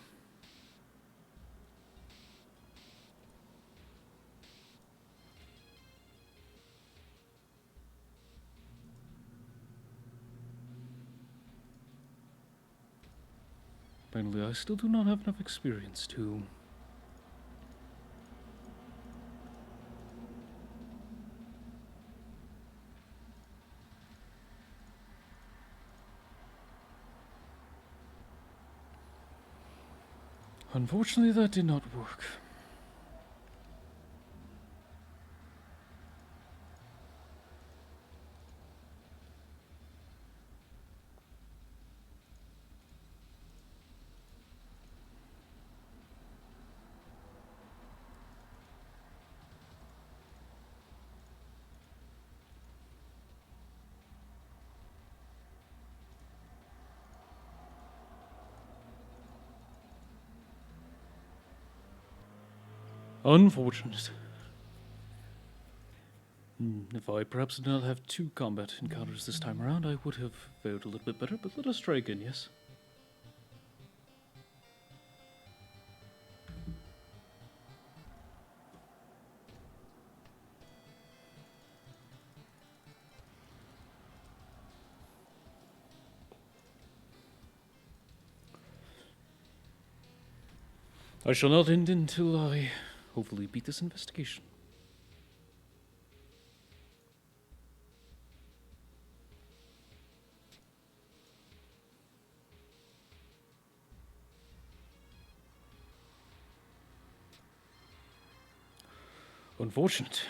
Finally, I still do not have enough experience to... Unfortunately, that did not work. Unfortunate. If I perhaps did not have two combat encounters this time around, I would have fared a little bit better, but let us try again, yes? I shall not end until I hopefully beat this investigation. Unfortunate.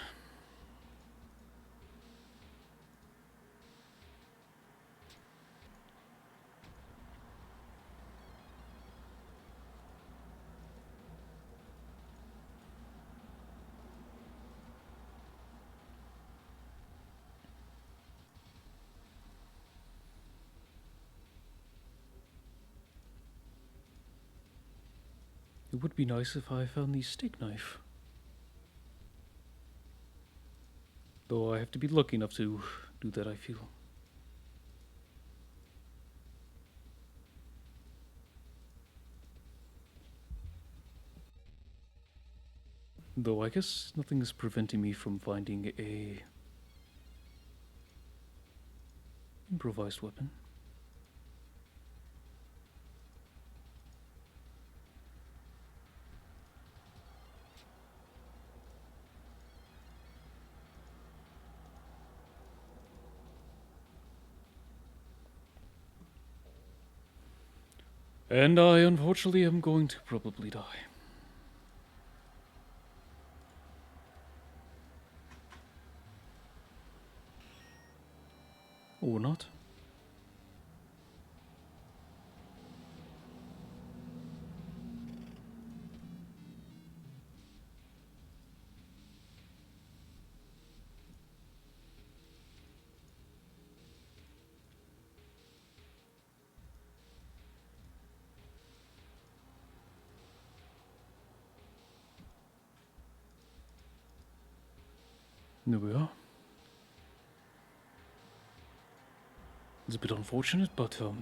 It would be nice if I found the steak knife. Though I have to be lucky enough to do that, I feel. Though I guess nothing is preventing me from finding a improvised weapon. And I unfortunately am going to probably die. Or not. There we are. It's a bit unfortunate, but it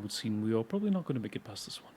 would seem we are probably not going to make it past this one.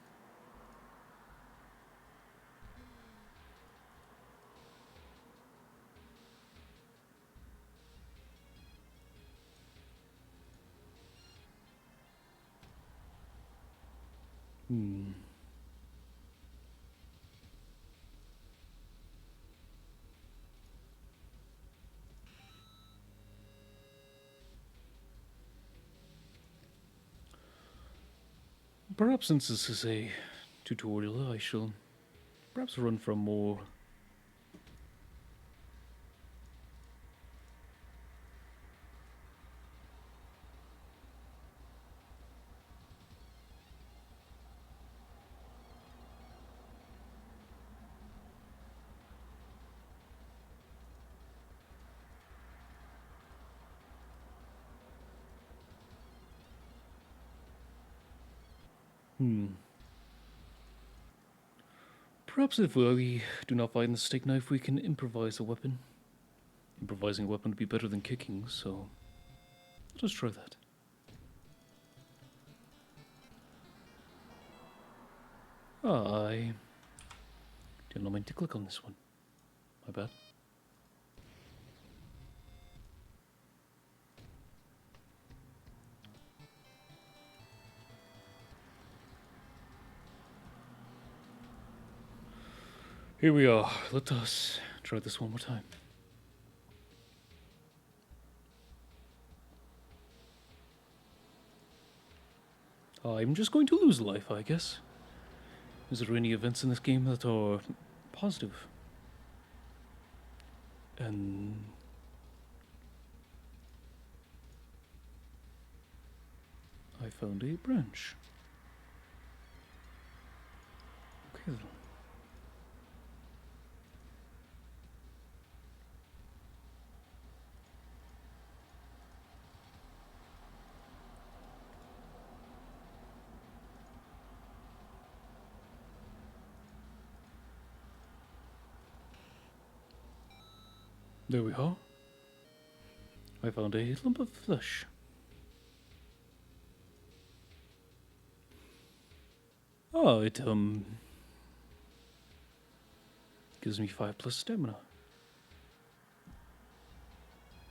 Perhaps since this is a tutorial, I shall perhaps run from more Perhaps if we do not find the steak knife, we can improvise a weapon. Improvising a weapon would be better than kicking, so let us try that. I did not mean to click on this one. My bad. Here we are. Let us try this one more time. I'm just going to lose life, I guess. Is there any events in this game that are positive? And I found a branch. Okay then. There we are. I found a lump of flesh. Oh, it, gives me 5 plus stamina.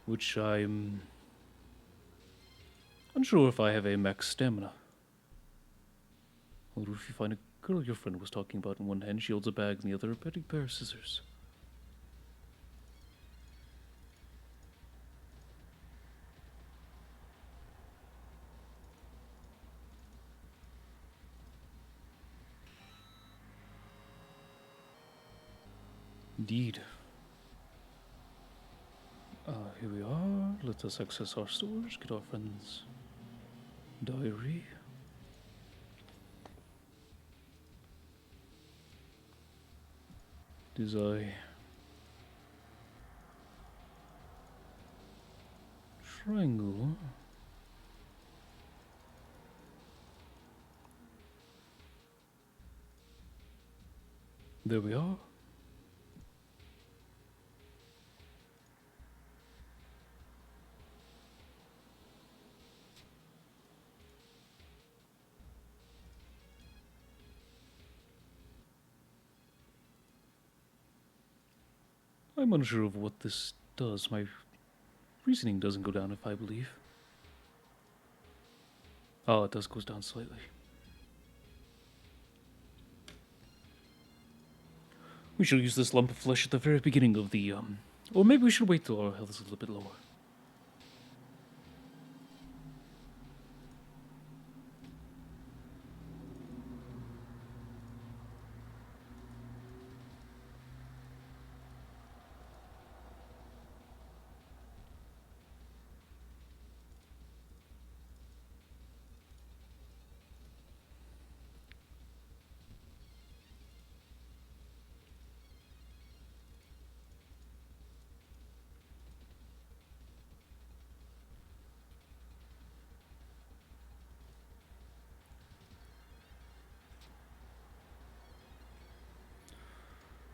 Which I'm unsure if I have a max stamina. Although if you find a girl your friend was talking about in one hand, she holds a bag in the other, a pretty pair of scissors. Indeed. Here we are. Let us access our storage, get our friend's diary. It is a triangle. There we are. I'm unsure of what this does. My reasoning doesn't go down if I believe. Oh, it does go down slightly. We shall use this lump of flesh at the very beginning of the, or maybe we should wait till our health is a little bit lower.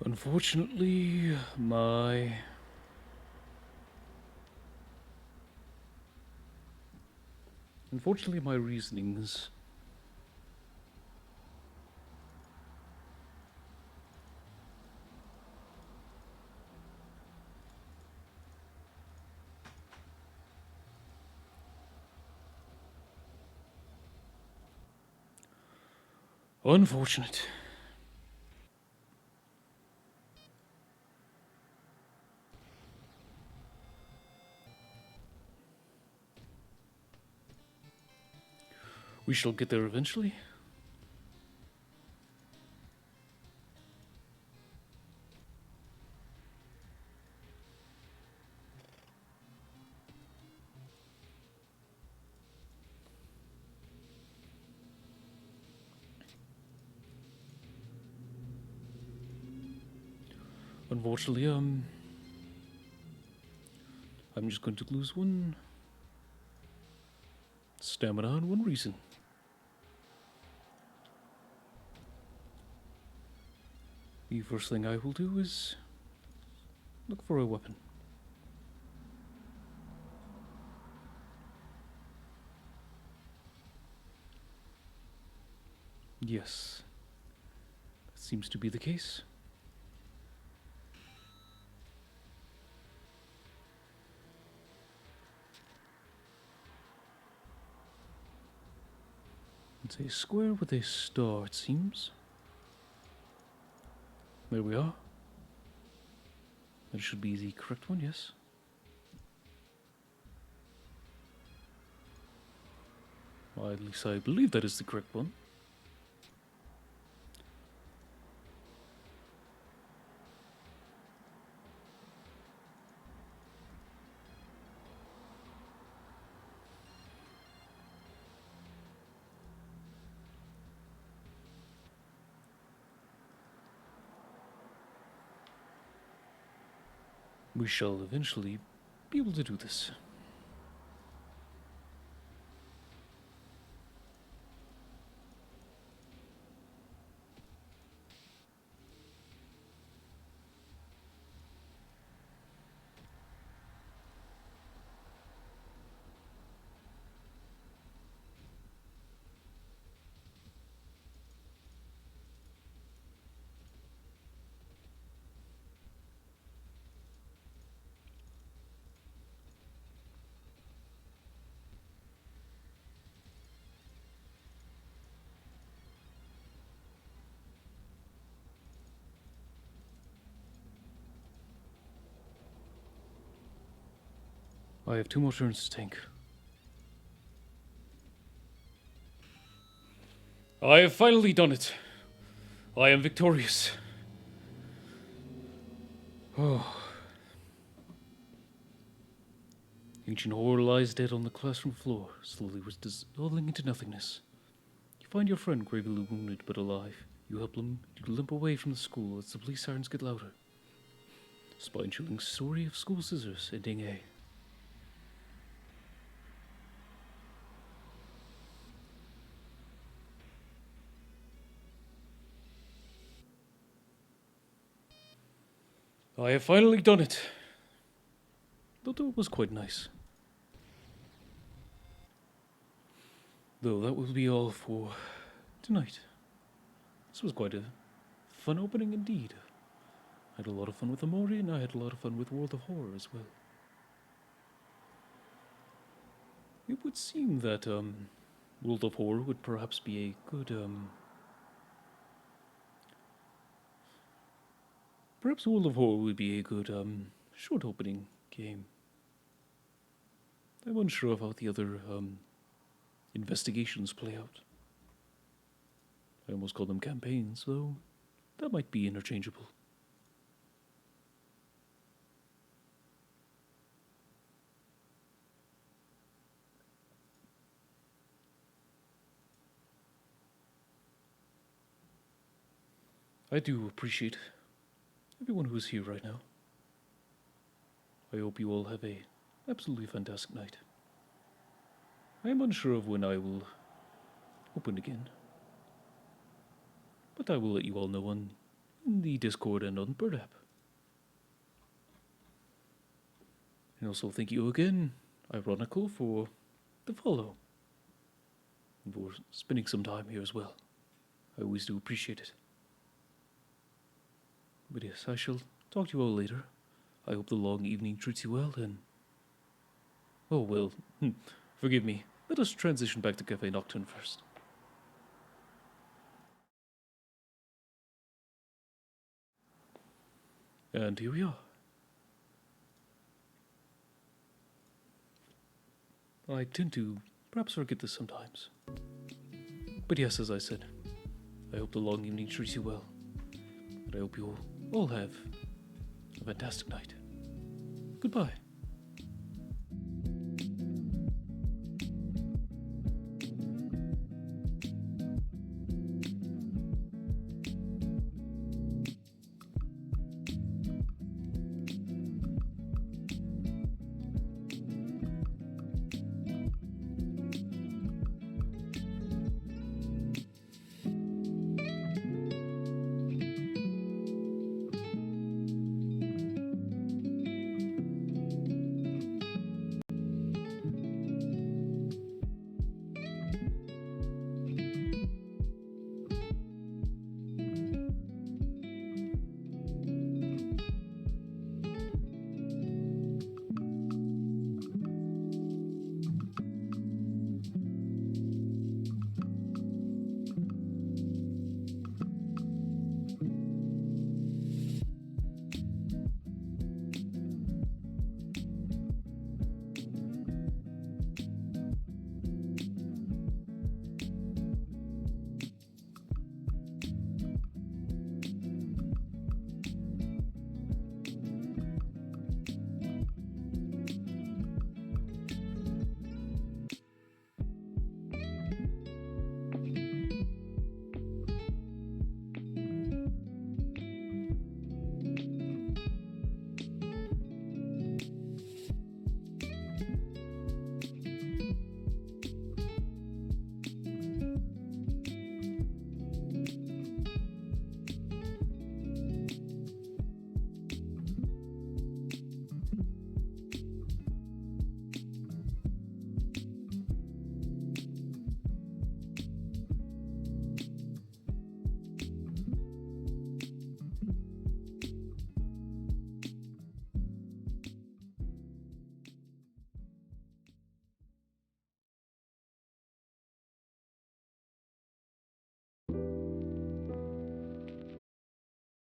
Unfortunately, my reasonings. Unfortunate. We shall get there eventually. Unfortunately, I'm just going to lose 1 stamina and 1 reason. The first thing I will do is look for a weapon. Yes, that seems to be the case. It's a square with a star, it seems. There we are. That should be the correct one, yes. Well, at least I believe that is the correct one. We shall eventually be able to do this. I have 2 more turns to think. I have finally done it. I am victorious. Oh. Ancient horror lies dead on the classroom floor, slowly dissolving into nothingness. You find your friend gravely wounded but alive. You help him to limp away from the school as the police sirens get louder. Spine-chilling story of school scissors ending A. I have finally done it. Though it was quite nice. Though that will be all for tonight. This was quite a fun opening indeed. I had a lot of fun with Omori, and I had a lot of fun with World of Horror as well. It would seem that World of Horror would perhaps be a good perhaps World of Horror would be a good short opening game. I'm unsure of how the other investigations play out. I almost call them campaigns, though that might be interchangeable. I do appreciate everyone who is here right now. I hope you all have a absolutely fantastic night. I am unsure of when I will open again, but I will let you all know in the Discord and on Bird app. And also thank you again, Ironical, for the follow, and for spending some time here as well. I always do appreciate it. But yes, I shall talk to you all later. I hope the long evening treats you well, and... Oh, well, forgive me. Let us transition back to Cafe Nocturne first. And here we are. I tend to perhaps forget this sometimes. But yes, as I said, I hope the long evening treats you well. And I hope you all have a fantastic night. Goodbye.